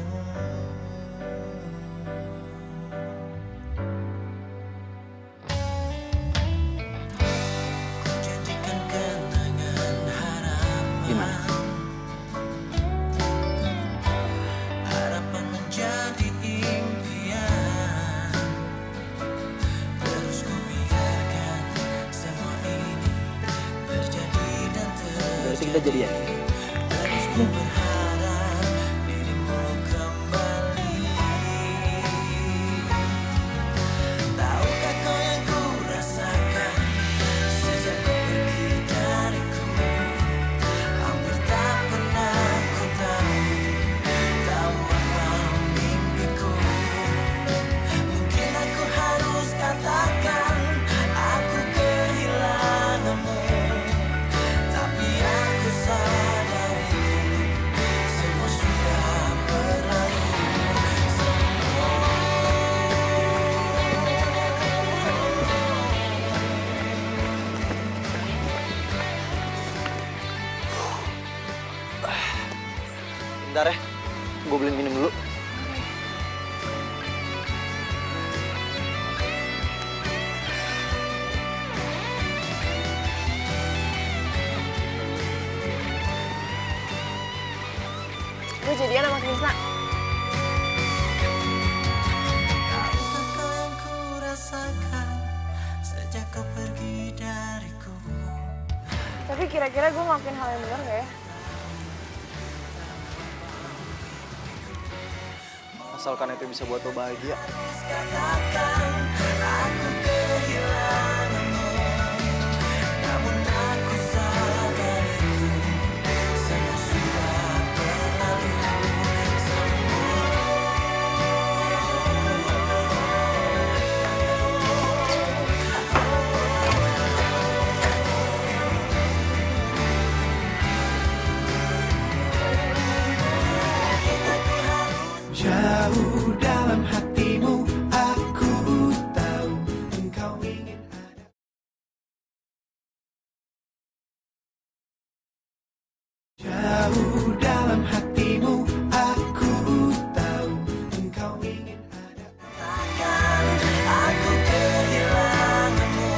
Speaker 5: ku jadikan kenangan harapan.
Speaker 11: Gimana?
Speaker 5: Harapan menjadi impian. Terus ku biarkan semua ini terjadi dan
Speaker 11: Berarti kita jadian.
Speaker 5: terus ku berharap dirimu kembali. Tahukah kau yang ku rasakan sejak kau pergi dariku? Hampir tak pernah ku tahu apa mimpiku. Mungkin aku harus katakan aku kehilanganmu, tapi aku sadar itu semua sudah berlalu.
Speaker 4: Bentar ya, gue beliin minum dulu.
Speaker 2: Gue jadian sama Krisna.
Speaker 5: Tahukah kau yang ku rasakan sejak kau pergi dariku?
Speaker 2: Tapi kira-kira gue ngelakuin hal yang benar gak ya?
Speaker 4: Asalkan itu bisa buat lo bahagia.
Speaker 5: Katakan aku kehilanganmu, namun aku sadar itu semua sudah berlalu.
Speaker 12: Jauh dalam hatimu, aku tahu engkau ingin ada. Jauh dalam hatimu, aku tahu engkau ingin ada.
Speaker 5: Aku kehilanganmu,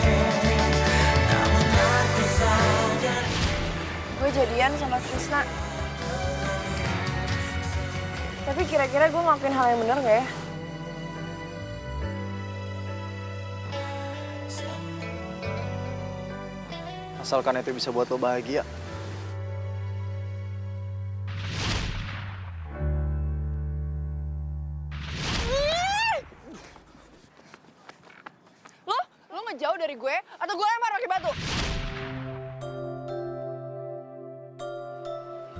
Speaker 5: namun aku sadar.
Speaker 2: Gue jadian sama Krisna. Tapi kira-kira gue ngelakuin hal yang benar gak ya?
Speaker 4: Asalkan itu bisa buat lo bahagia.
Speaker 2: Lo ngejauh dari gue atau gue lempar pakai batu?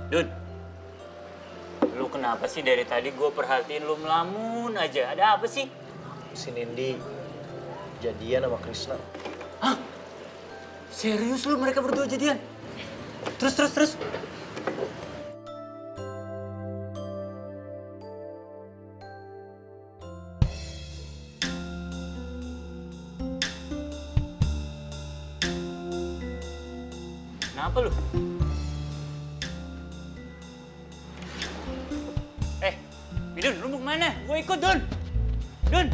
Speaker 6: Dun, lu kenapa sih dari tadi gue perhatiin lu melamun aja? Ada apa sih?
Speaker 4: Si Nindi jadian sama Krisna.
Speaker 6: Hah? Serius lu mereka berdua jadian? Terus. Kenapa lu? Dun, lu mau kemana? Gue ikut, Dun. Dun.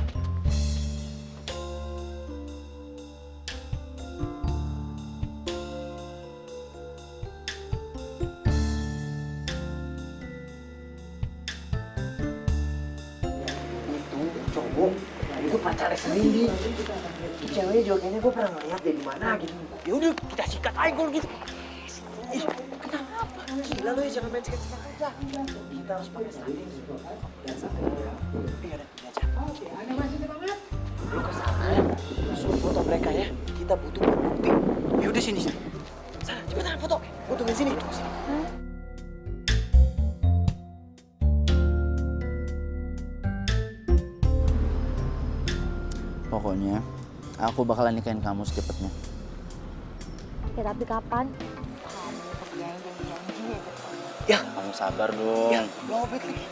Speaker 4: Bu, itu pacarnya sendiri. Itu ceweknya juga kayaknya gue pernah ngeliat deh di mana gitu. Ya udah, kita sikat aja kalau gitu. Ih, kenapa? Gila lo ya, jangan main sikat-sikat aja. Kita harus pakai standing. Iya, udah, ini aja. Lu ke sana, suruh foto mereka ya. Kita butuh bukti. Ya udah sini. Sana, cepetan foto. Gue tungguin sini.
Speaker 11: Pokoknya, aku bakalan nikahin kamu secepatnya.
Speaker 10: Ya tapi kapan?
Speaker 4: Ya,
Speaker 11: Kamu sabar dong.
Speaker 4: ya, lobet lagi.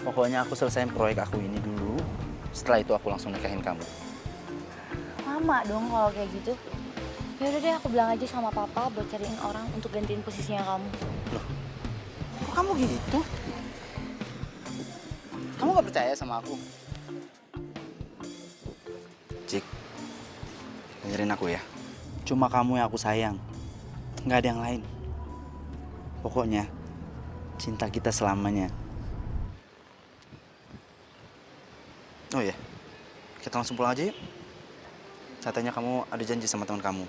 Speaker 11: Pokoknya aku selesaiin proyek aku ini dulu. Setelah itu aku langsung nikahin kamu.
Speaker 10: Lama dong kalau kayak gitu. Ya udah deh, aku bilang aja sama papa buat cariin orang untuk gantiin posisinya kamu.
Speaker 11: Kok kamu gitu? Kamu gak percaya sama aku? Cik, dengerin aku ya. Cuma kamu yang aku sayang. Nggak ada yang lain. Pokoknya, cinta kita selamanya. Oh iya, kita langsung pulang aja yuk. Katanya kamu ada janji sama teman kamu.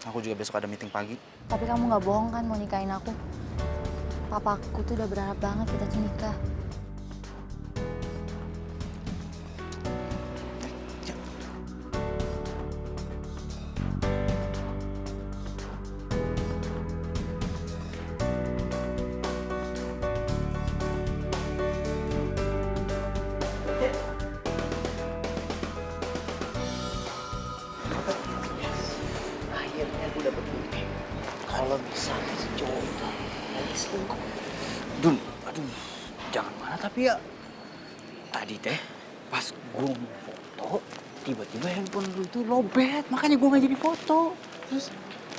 Speaker 11: Aku juga besok ada meeting pagi.
Speaker 10: Tapi kamu nggak bohong kan mau nikahin aku? Papaku tuh udah berharap banget kita tuh nikah.
Speaker 4: Akhirnya gue dapet bukti. Kalau misalnya si cowok itu lagi selingkuh.
Speaker 6: Dun, aduh, jangan marah tapi ya. Tadi teh, pas gue mau foto, tiba-tiba handphone lu itu lobet, makanya gue nggak jadi foto.
Speaker 4: Terus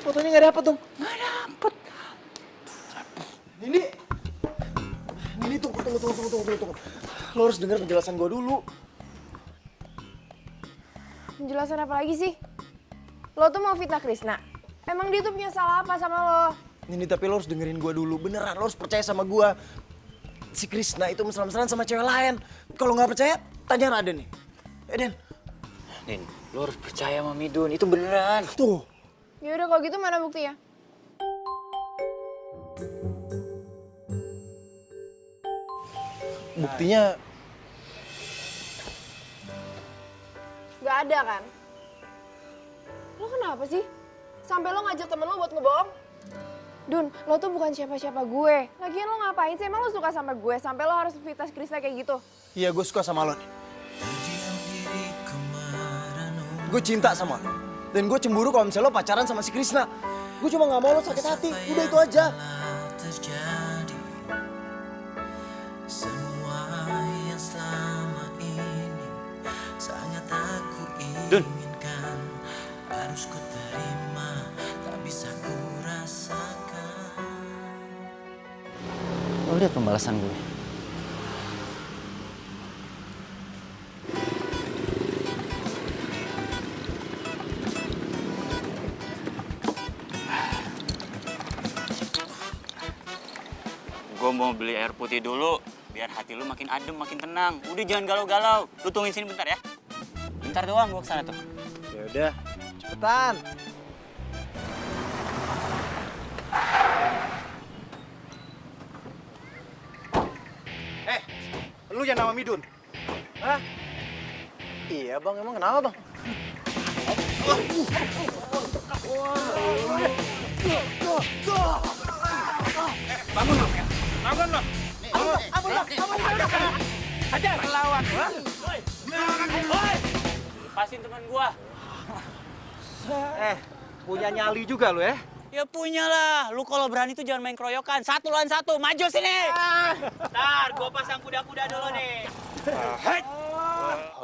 Speaker 4: fotonya nggak dapet dong?
Speaker 6: Nggak dapet.
Speaker 4: Nini, tunggu. Lo harus dengar penjelasan gue dulu.
Speaker 1: Penjelasan apa lagi sih? Lo tuh mau fitnah Krisna? Emang dia tuh punya salah apa sama lo?
Speaker 4: Nini, tapi lo harus dengerin gue dulu. Beneran, lo harus percaya sama gue. Si Krisna itu mesra-mesraan sama cewek lain. Kalau nggak percaya, tanya Raden nih. Den.
Speaker 6: Din, lo harus percaya sama Midun, itu beneran.
Speaker 4: Tuh.
Speaker 1: Ya udah kalau gitu mana buktinya?
Speaker 4: Buktinya
Speaker 1: Gak ada kan? Lo kenapa sih? Sampai lo ngajak temen lo buat ngebohong? Dun, lo tuh bukan siapa-siapa gue. Lagian lo ngapain sih? Emang lo suka sama gue? Sampai lo harus fitnah Krisna kayak gitu?
Speaker 4: iya, gue suka sama lo nih. Gue cinta sama lo. Dan gue cemburu kalau misalnya lo pacaran sama si Krisna. Gue cuma gak mau lo sakit hati. Udah itu aja.
Speaker 5: terjadi semua yang selama ini sangat aku inginkan harus ku terima tak bisa ku rasakan.
Speaker 11: Lo lihat pembalasan gue.
Speaker 6: Gue mau beli air putih dulu, biar hati lu makin adem, makin tenang. Udah jangan galau-galau. Lu tungguin sini bentar ya. Bentar doang gue kesana tuh.
Speaker 4: Ya udah, cepetan. Lu yang nama Midun? Hah? Iya bang, emang kenapa bang?
Speaker 8: Bangun lo, bangun lo. Hajar lawan.
Speaker 6: Lepasin teman gua.
Speaker 4: Punya nyali juga lu ya?
Speaker 6: Ya punya lah. Lu kalau berani tuh jangan main keroyokan. 1 lawan 1, maju sini. Ntar gua pasang kuda-kuda dulu nih.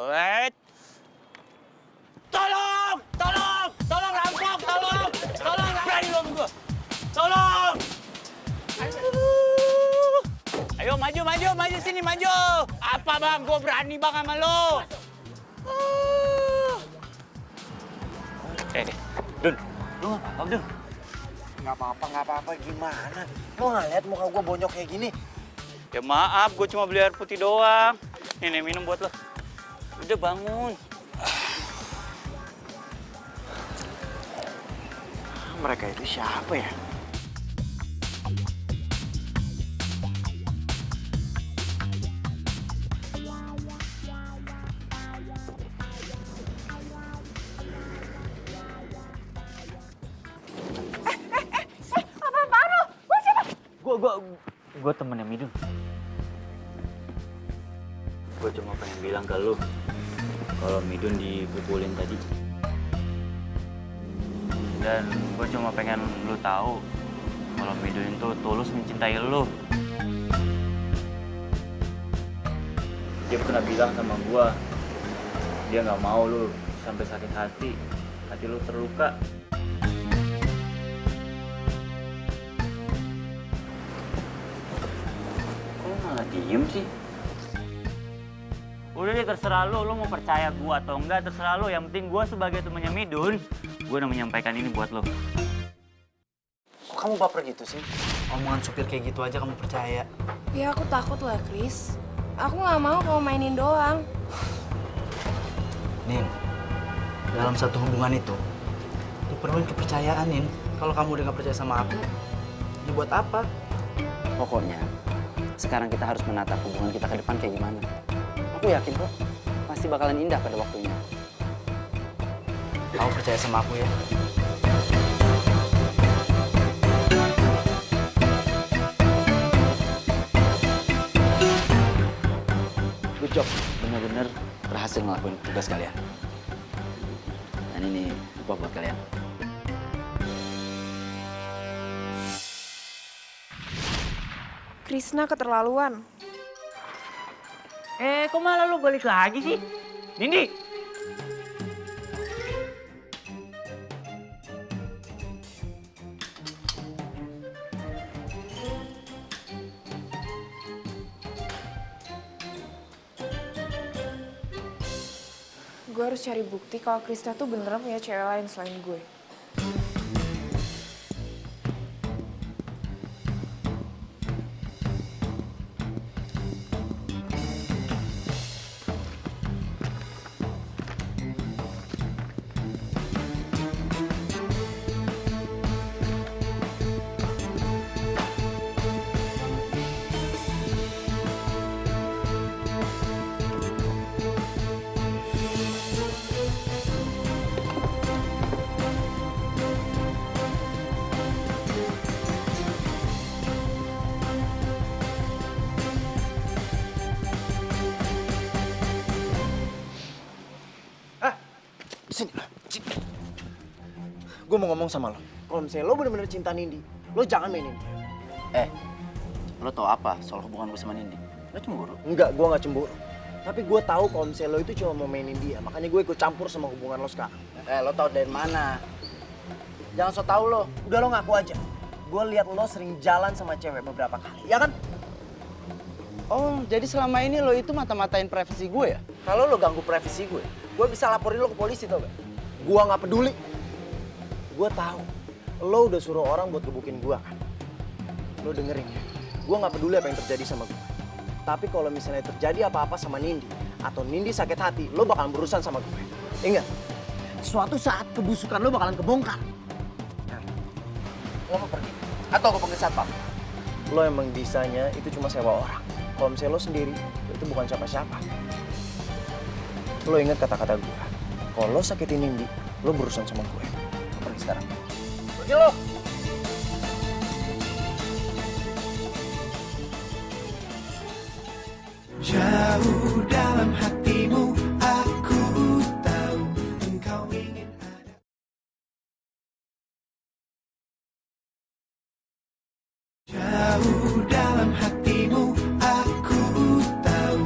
Speaker 6: Wait. Tolong rampok, tolong. Berani lu sama gua. Tolong. Ayo maju sini, maju. Apa bang, gue berani bang sama lo. Dun, lu nggak apa-apa Dun?
Speaker 4: Nggak apa-apa, gimana? Lo nggak lihat muka gue bonyok kayak gini?
Speaker 6: Ya maaf, gue cuma beli air putih doang. Nih minum buat lo. Udah bangun.
Speaker 4: Mereka itu siapa ya?
Speaker 6: Gue temennya Midun. Gue cuma pengen bilang ke lu kalau Midun dipukulin tadi. Dan gue cuma pengen lu tahu kalau Midun itu tulus mencintai lu. Dia pernah bilang sama gue, dia nggak mau lu sampai sakit hati lu terluka. Malah diem sih. Udah deh terserah lu mau percaya gua atau enggak terserah lu. Yang penting gua sebagai temannya Midun, gua udah menyampaikan ini buat lu.
Speaker 4: Kok kamu baper gitu sih? Omongan supir kayak gitu aja kamu percaya?
Speaker 2: Ya aku takut lah, Chris. Aku nggak mau kamu mainin doang.
Speaker 4: Nin, dalam satu hubungan itu diperluin kepercayaan, Nin. Kalau kamu udah nggak percaya sama aku, ya buat apa?
Speaker 11: Pokoknya, sekarang kita harus menatap hubungan kita ke depan kayak gimana. Aku yakin kok, pasti bakalan indah pada waktunya.
Speaker 4: Kamu percaya sama aku ya?
Speaker 11: Good job, bener-bener berhasil ngelakuin tugas kalian. Dan ini upah buat kalian.
Speaker 2: Krisna keterlaluan.
Speaker 6: Kok malah lu balik lagi sih? Nindi!
Speaker 2: Gue harus cari bukti kalau Krisna tuh beneran punya cewek lain selain gue.
Speaker 4: Sini. Gue mau ngomong sama lo. Kalau misalnya lo bener-bener cinta Nindi, lo jangan mainin dia.
Speaker 11: Lo tau apa soal hubungan gue sama Nindi? Lo cemburu?
Speaker 4: Enggak, gue gak cemburu. Tapi gue tahu kalau misalnya lo itu cuma mau mainin dia. Makanya gue ikut campur sama hubungan lo sekarang.
Speaker 11: Lo tau dari mana?
Speaker 4: Jangan so tau lo. Udah lo ngaku aja. Gue lihat lo sering jalan sama cewek beberapa kali, ya kan?
Speaker 7: Oh, jadi selama ini lo itu mata-matain privasi gue ya?
Speaker 4: Kalau lo ganggu privasi gue bisa laporin lo ke polisi tau gak? Gue gak peduli. Gue tahu lo udah suruh orang buat gebukin gue kan? Lo dengerin ya, gue gak peduli apa yang terjadi sama gue. Tapi kalau misalnya terjadi apa-apa sama Nindi, atau Nindi sakit hati, lo bakalan berurusan sama gue. Ingat, suatu saat kebusukan lo bakalan kebongkar. Nah, lo mau pergi? Atau gue panggil satpam? Lo emang bisanya itu cuma sewa orang. Kalau misalnya lo sendiri, lo itu bukan siapa-siapa. Lo ingat kata-kata gue. Kalau lo sakitin Nindi, lo berurusan sama gue. Pergi sekarang. Pergi lo!
Speaker 12: Jauh dalam hatimu aku tahu engkau ingin ada. Jauh dalam hatimu aku tahu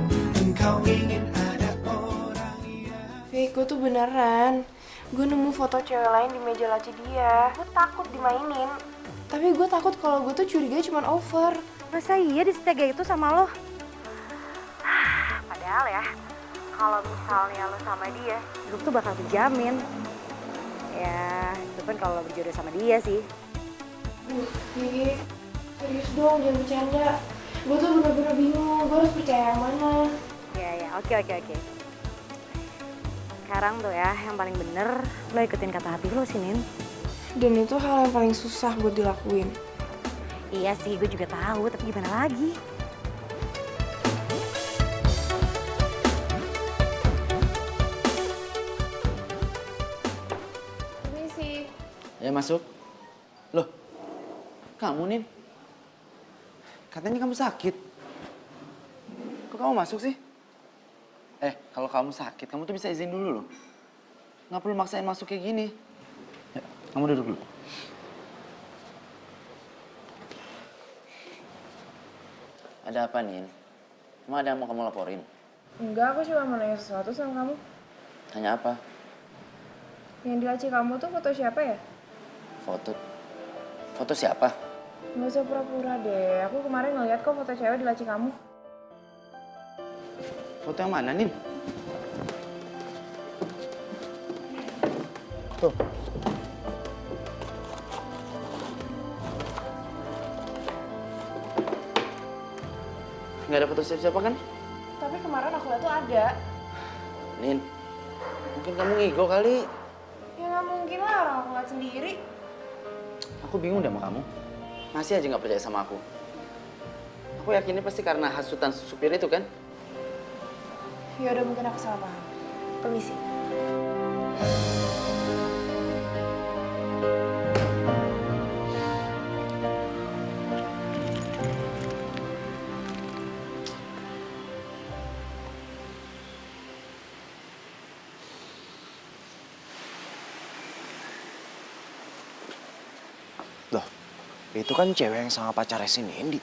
Speaker 12: engkau ingin ada orang yang.
Speaker 2: Fik, gue tuh beneran. Gue nemu foto cewek lain di meja laci dia. Gue takut dimainin. Tapi gue takut kalau gue tuh curiga cuma over.
Speaker 10: Masa iya disetega itu sama lo? Padahal ya, kalau misalnya lo sama dia, hidup tuh bakal terjamin. Ya, itu kan kalau lo berjodoh sama dia sih.
Speaker 2: Fik, serius dong, jangan bercanda. Gue tuh bener-bener bingung, gue harus percaya yang mana.
Speaker 10: Ya, oke. sekarang tuh ya, yang paling bener lo ikutin kata hati lo sih, Nin.
Speaker 2: Dan itu hal yang paling susah buat dilakuin.
Speaker 10: Iya sih, gue juga tahu, tapi gimana lagi?
Speaker 1: Permisi.
Speaker 11: Ya masuk. Loh, kamu Nin? Katanya kamu sakit. Kok kamu masuk sih? Kalau kamu sakit, kamu tuh bisa izin dulu loh. Nggak perlu maksain masuk kayak gini. Ya, kamu duduk dulu. Ada apa, Nin? Emang ada yang mau kamu laporin?
Speaker 2: Enggak, aku cuma mau nanya sesuatu sama kamu.
Speaker 11: Tanya apa?
Speaker 2: Yang di laci kamu tuh foto siapa ya?
Speaker 11: Foto? Foto siapa?
Speaker 2: Nggak usah pura-pura deh. Aku kemarin ngeliat kok foto cewek di laci kamu.
Speaker 11: Foto yang mana, Nin?
Speaker 4: Tuh.
Speaker 11: Nggak ada foto siapa-siapa kan?
Speaker 2: Tapi kemarin aku lihat tuh ada.
Speaker 11: Nin, mungkin kamu ngigo kali.
Speaker 2: Ya nggak mungkin lah, orang aku lihat sendiri.
Speaker 11: Aku bingung deh sama kamu. Masih aja nggak percaya sama aku. Aku yakin ini pasti karena hasutan supir itu kan?
Speaker 2: Ya udah, mungkin aku salah paham. Permisi.
Speaker 4: Loh, itu kan cewek yang sama pacarnya si Nindi.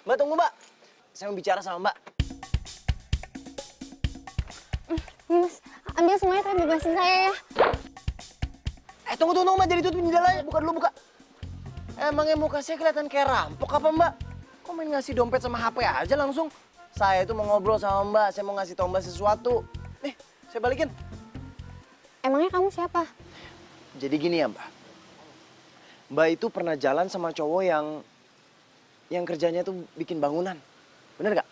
Speaker 4: Mbak, tunggu, Mbak. Saya mau bicara sama Mbak.
Speaker 1: Mas, ambil semuanya tapi bebasin saya ya.
Speaker 4: Tunggu, Mbak. Jadi tutup jendelanya. Buka dulu, buka. Emangnya muka saya kelihatan kayak rampok apa, Mbak? Kok main ngasih dompet sama HP aja langsung? Saya itu mau ngobrol sama Mbak. Saya mau ngasih tau Mbak sesuatu. Nih, saya balikin.
Speaker 1: Emangnya kamu siapa?
Speaker 4: Jadi gini ya, Mbak. Mbak itu pernah jalan sama cowok yang kerjanya tuh bikin bangunan. Bener gak?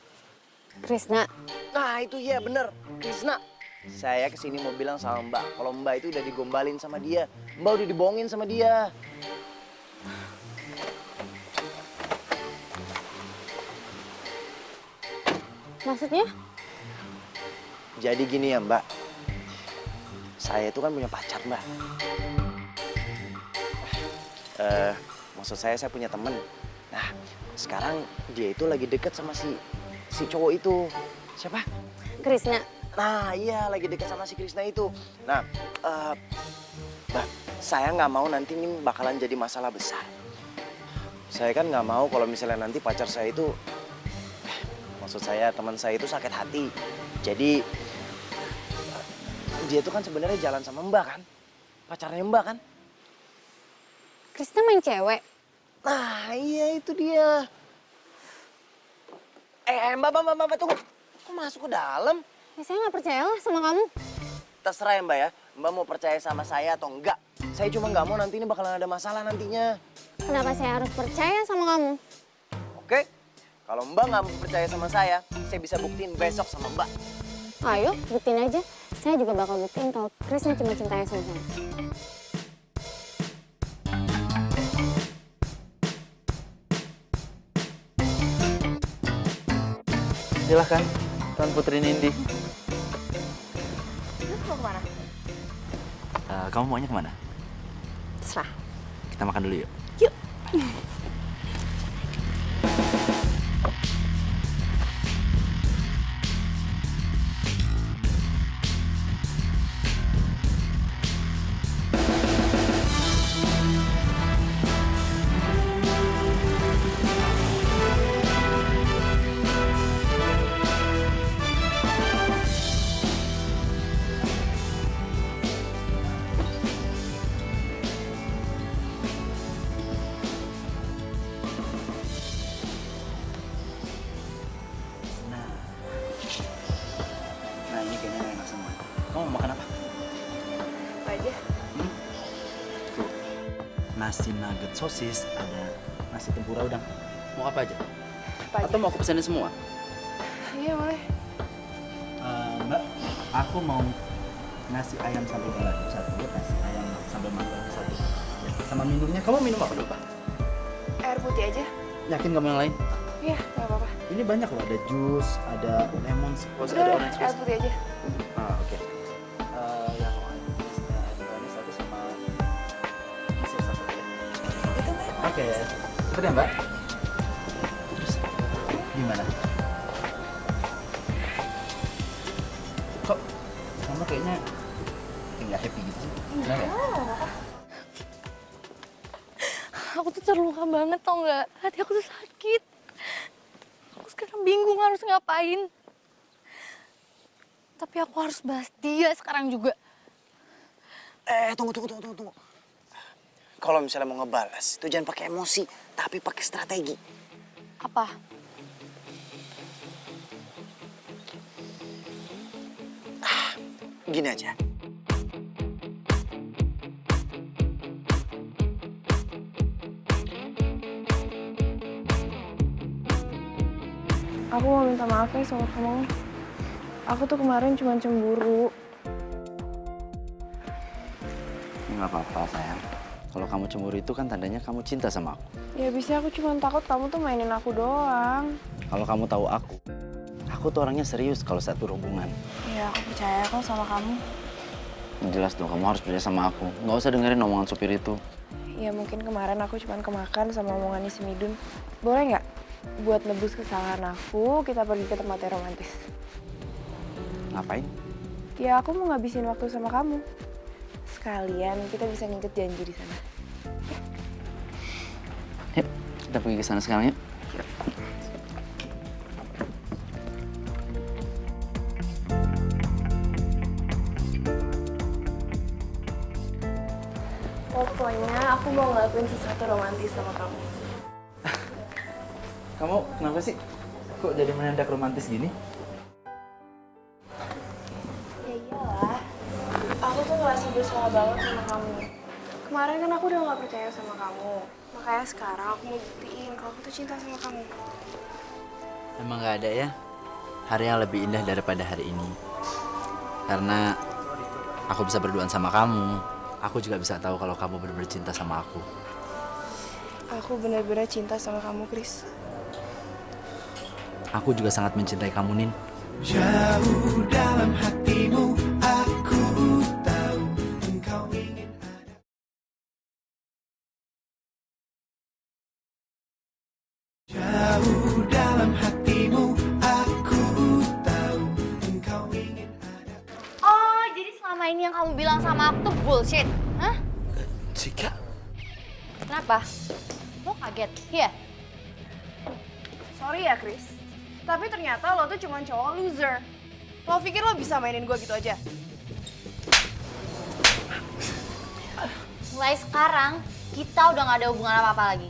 Speaker 1: Krisna.
Speaker 4: Nah, itu iya bener. Krisna. Saya kesini mau bilang sama Mbak, kalau Mbak itu udah digombalin sama dia. Mbak udah dibohongin sama dia.
Speaker 1: Maksudnya?
Speaker 4: Jadi gini ya, Mbak. Saya itu kan punya pacar, Mbak. Maksud saya punya temen. Nah, sekarang dia itu lagi deket sama si cowok itu. Siapa?
Speaker 1: Krisna.
Speaker 4: Nah, iya lagi deket sama si Krisna itu. Nah, Mbak, saya nggak mau nanti ini bakalan jadi masalah besar. Saya kan nggak mau kalau misalnya nanti pacar saya itu, maksud saya teman saya itu sakit hati. Jadi, dia itu kan sebenarnya jalan sama Mbak kan? Pacarnya Mbak kan?
Speaker 1: Krisna main cewek.
Speaker 4: Nah, iya itu dia. Mbak, tunggu. Kok masuk ke dalam?
Speaker 1: Ya saya nggak percaya lah sama kamu.
Speaker 4: Terserah ya, Mbak ya. Mbak mau percaya sama saya atau enggak. Saya cuma nggak mau nanti ini bakalan ada masalah nantinya.
Speaker 1: Kenapa saya harus percaya sama kamu?
Speaker 4: Oke? Kalau Mbak nggak mau percaya sama saya bisa buktiin besok sama Mbak.
Speaker 1: Ayo, buktiin aja. Saya juga bakal buktiin kalau Krisna cuma cintanya sama saya.
Speaker 11: Silahkan, Tuan Putri Nindi.
Speaker 2: Terus mau kemana?
Speaker 6: Kamu maunya kemana?
Speaker 2: Terserah.
Speaker 6: Kita makan dulu yuk.
Speaker 2: Yuk.
Speaker 6: Nah, ini kayaknya enak semua. Kamu mau makan apa?
Speaker 2: Apa aja?
Speaker 6: Tuh, nasi nugget sosis, ada nasi tempura udang. Mau apa aja?
Speaker 2: Apa aja?
Speaker 6: Atau mau aku pesanin semua?
Speaker 2: Iya boleh.
Speaker 4: Mbak, aku mau nasi ayam sambal balado satu, nasi ayam sambal mangga satu. Ya, sama minumnya, kamu minum apa dulu, Pak?
Speaker 2: Air putih aja.
Speaker 4: Yakin kamu yang lain?
Speaker 2: Iya, nggak apa-apa.
Speaker 4: Ini banyak loh, ada jus, ada lemon squash,
Speaker 2: Udah,
Speaker 4: ada
Speaker 2: udah,
Speaker 4: orange
Speaker 2: air
Speaker 4: juice.
Speaker 2: putih aja.
Speaker 4: Oke. Yang lain satu sama nasi satu ya.
Speaker 2: Itu nih.
Speaker 4: Oke, itu deh Mbak. Terus gimana? Kok kamu kayaknya nggak happy gitu sih? Kenapa?
Speaker 10: Aku tuh terluka banget tau nggak? Hati aku tuh sakit. Aku sekarang bingung harus ngapain. Tapi aku harus bahas dia sekarang juga.
Speaker 4: Tunggu. Kalau misalnya mau ngebalas, itu jangan pakai emosi, tapi pakai strategi.
Speaker 10: Apa?
Speaker 4: Gini aja.
Speaker 2: Aku mau minta maaf ya sama kamu. Aku tuh kemarin cuma cemburu.
Speaker 11: Nggak apa-apa sayang. Kalau kamu cemburu itu kan tandanya kamu cinta sama aku.
Speaker 2: Ya bisa aku cuma takut kamu tuh mainin aku doang.
Speaker 11: Kalau kamu tahu aku tuh orangnya serius kalau satu hubungan.
Speaker 2: Ya aku percaya kok sama kamu.
Speaker 11: Jelas dong, kamu harus percaya sama aku. Nggak usah dengerin omongan supir itu.
Speaker 2: Ya mungkin kemarin aku cuma kemakan sama omongannya si Midun. Boleh nggak? Buat nebus kesalahan aku, kita pergi ke tempat yang romantis.
Speaker 11: Ngapain?
Speaker 2: Ya aku mau ngabisin waktu sama kamu. Sekalian kita bisa nginget janji di sana.
Speaker 11: Yuk, kita pergi ke sana sekarang yuk.
Speaker 2: Pokoknya aku mau ngelakuin sesuatu romantis sama kamu.
Speaker 11: Kamu kenapa sih? Kok jadi mendadak romantis gini?
Speaker 2: Ya iyalah. Aku tuh ngerasa bersalah banget sama kamu. Kemarin kan aku udah gak percaya sama kamu. Makanya sekarang aku mau buktiin kalau aku tuh cinta sama kamu.
Speaker 11: Emang gak ada ya hari yang lebih indah daripada hari ini. Karena aku bisa berduaan sama kamu. Aku juga bisa tahu kalau kamu benar-benar cinta sama aku.
Speaker 2: Aku benar-benar cinta sama kamu, Chris.
Speaker 11: Aku juga sangat mencintai kamu, Nin.
Speaker 12: Jauh dalam hatimu aku tahu engkau ingin ada. Jauh dalam hatimu aku tahu engkau ingin ada.
Speaker 10: Oh, jadi selama ini yang kamu bilang sama aku tuh bullshit? Hah?
Speaker 11: Jika
Speaker 10: Kenapa? Lo kaget? Iya?
Speaker 2: Sorry ya, Chris. Tapi ternyata lo tuh cuma cowok loser. Lo pikir lo bisa mainin gue gitu aja?
Speaker 10: Mulai sekarang, kita udah gak ada hubungan apa-apa lagi.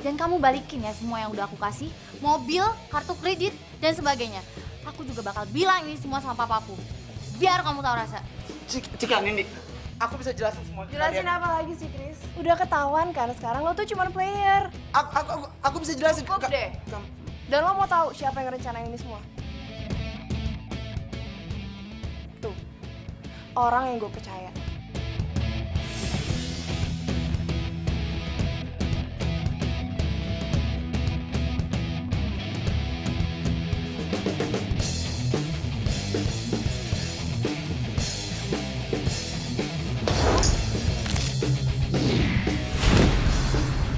Speaker 10: Dan kamu balikin ya semua yang udah aku kasih. Mobil, kartu kredit, dan sebagainya. Aku juga bakal bilang ini semua sama papaku. Biar kamu tahu rasa.
Speaker 4: Cika, Nindi, aku bisa jelasin semua.
Speaker 2: Jelasin apa lagi sih, Chris? Udah ketahuan kan sekarang lo tuh cuma player.
Speaker 4: Aku bisa jelasin.
Speaker 2: Cukup deh. Dan lo mau tahu siapa yang rencanain ini semua? Tuh, orang yang gue percaya.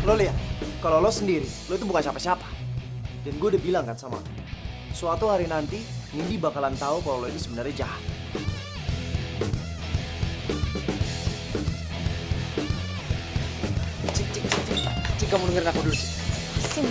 Speaker 4: Lo lihat, kalau lo sendiri, lo itu bukan siapa-siapa. Dan gue udah bilang kan sama lo, suatu hari nanti Nindi bakalan tahu kalau lo itu sebenarnya jahat. Cik, kamu dengerin aku dulu, Cik.
Speaker 10: Sini,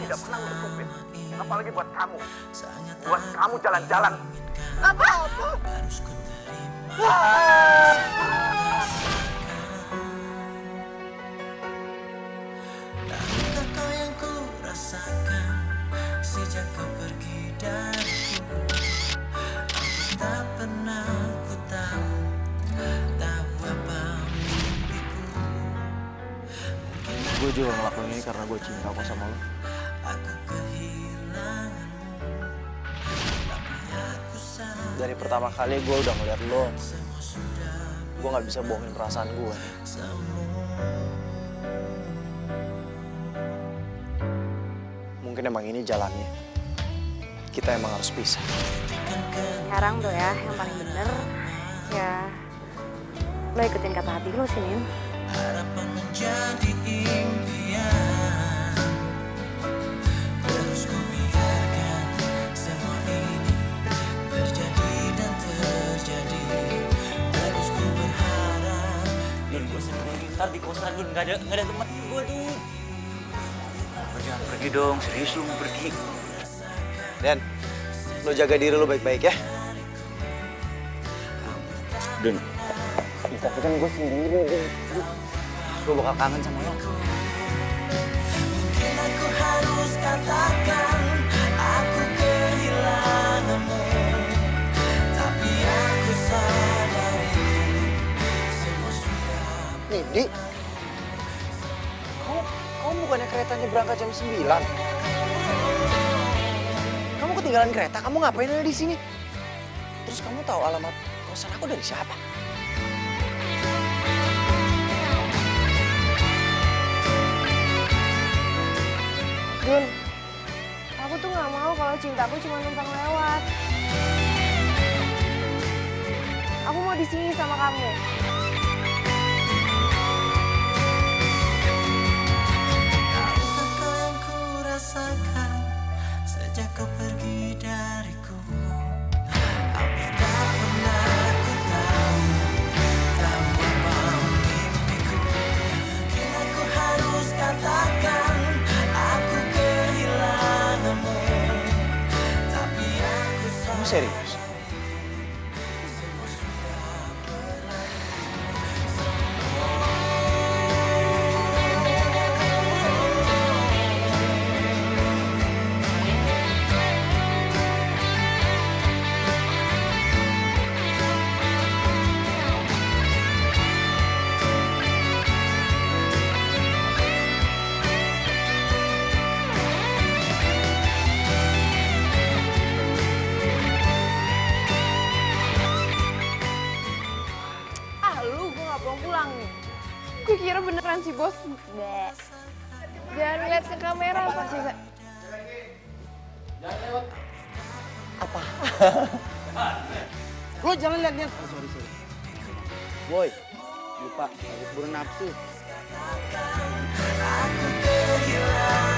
Speaker 3: tidak pernah untuk supir. Apalagi buat kamu. Buat kamu jalan-jalan.
Speaker 1: Apa-apa?
Speaker 5: Tahukah kau yang ku rasakan sejak kau pergi dariku? Aku tak pernah ku tahu apa mimpiku.
Speaker 4: Gue juga ngelakuin ini karena gue cinta kok sama lo.
Speaker 5: Aku kehilanganmu, tapi aku sadar
Speaker 4: Dari pertama kali gue udah ngeliat lo, gue nggak bisa bohongin perasaan gue. Mungkin emang ini jalannya. Kita emang harus pisah.
Speaker 2: Sekarang tuh ya, yang paling bener ya lo ikutin kata hati lo sih, Nin.
Speaker 5: harapan menjadi impian. Terus ku biarkan semua ini terjadi dan terjadi. Terus ku berharap.
Speaker 6: Dun, gue sedih. Ntar di kosan Dun, nggak ada teman gue, Dun. Lo jangan pergi dong, serius lu mau pergi.
Speaker 4: Dan, lo jaga diri lo baik-baik ya.
Speaker 6: Dun,
Speaker 4: Tapi kan gue sendiri, gue bakal kangen sama lo.
Speaker 5: Mungkin aku harus katakan aku kehilanganmu, tapi aku sadar itu semua sudah.
Speaker 4: Nih, Di. Kamu bukannya keretanya berangkat jam 9? Kamu ketinggalan kereta, kamu ngapain ada di sini? Terus kamu tahu alamat kosan aku dari siapa?
Speaker 2: Dun, aku tuh nggak mau kalau cintaku cuma numpang lewat. Aku mau di sini sama kamu.
Speaker 5: Tahukah kau yang ku rasakan sejak kau pergi dariku? Hampir tak pernah ku tahu apa mimpiku. Mungkin aku harus katakan aku kehilanganmu, tapi aku
Speaker 4: Kamu serius?
Speaker 2: Ah, lu gue nggak pulang nih. Gue kira beneran si bos. Bleh. Jangan lihat ke kamera pasti.
Speaker 7: Lo jangan lihat-lihat. Oh, sorry. Boy, lupa, habis buru nafsu.
Speaker 5: kehilanganmu.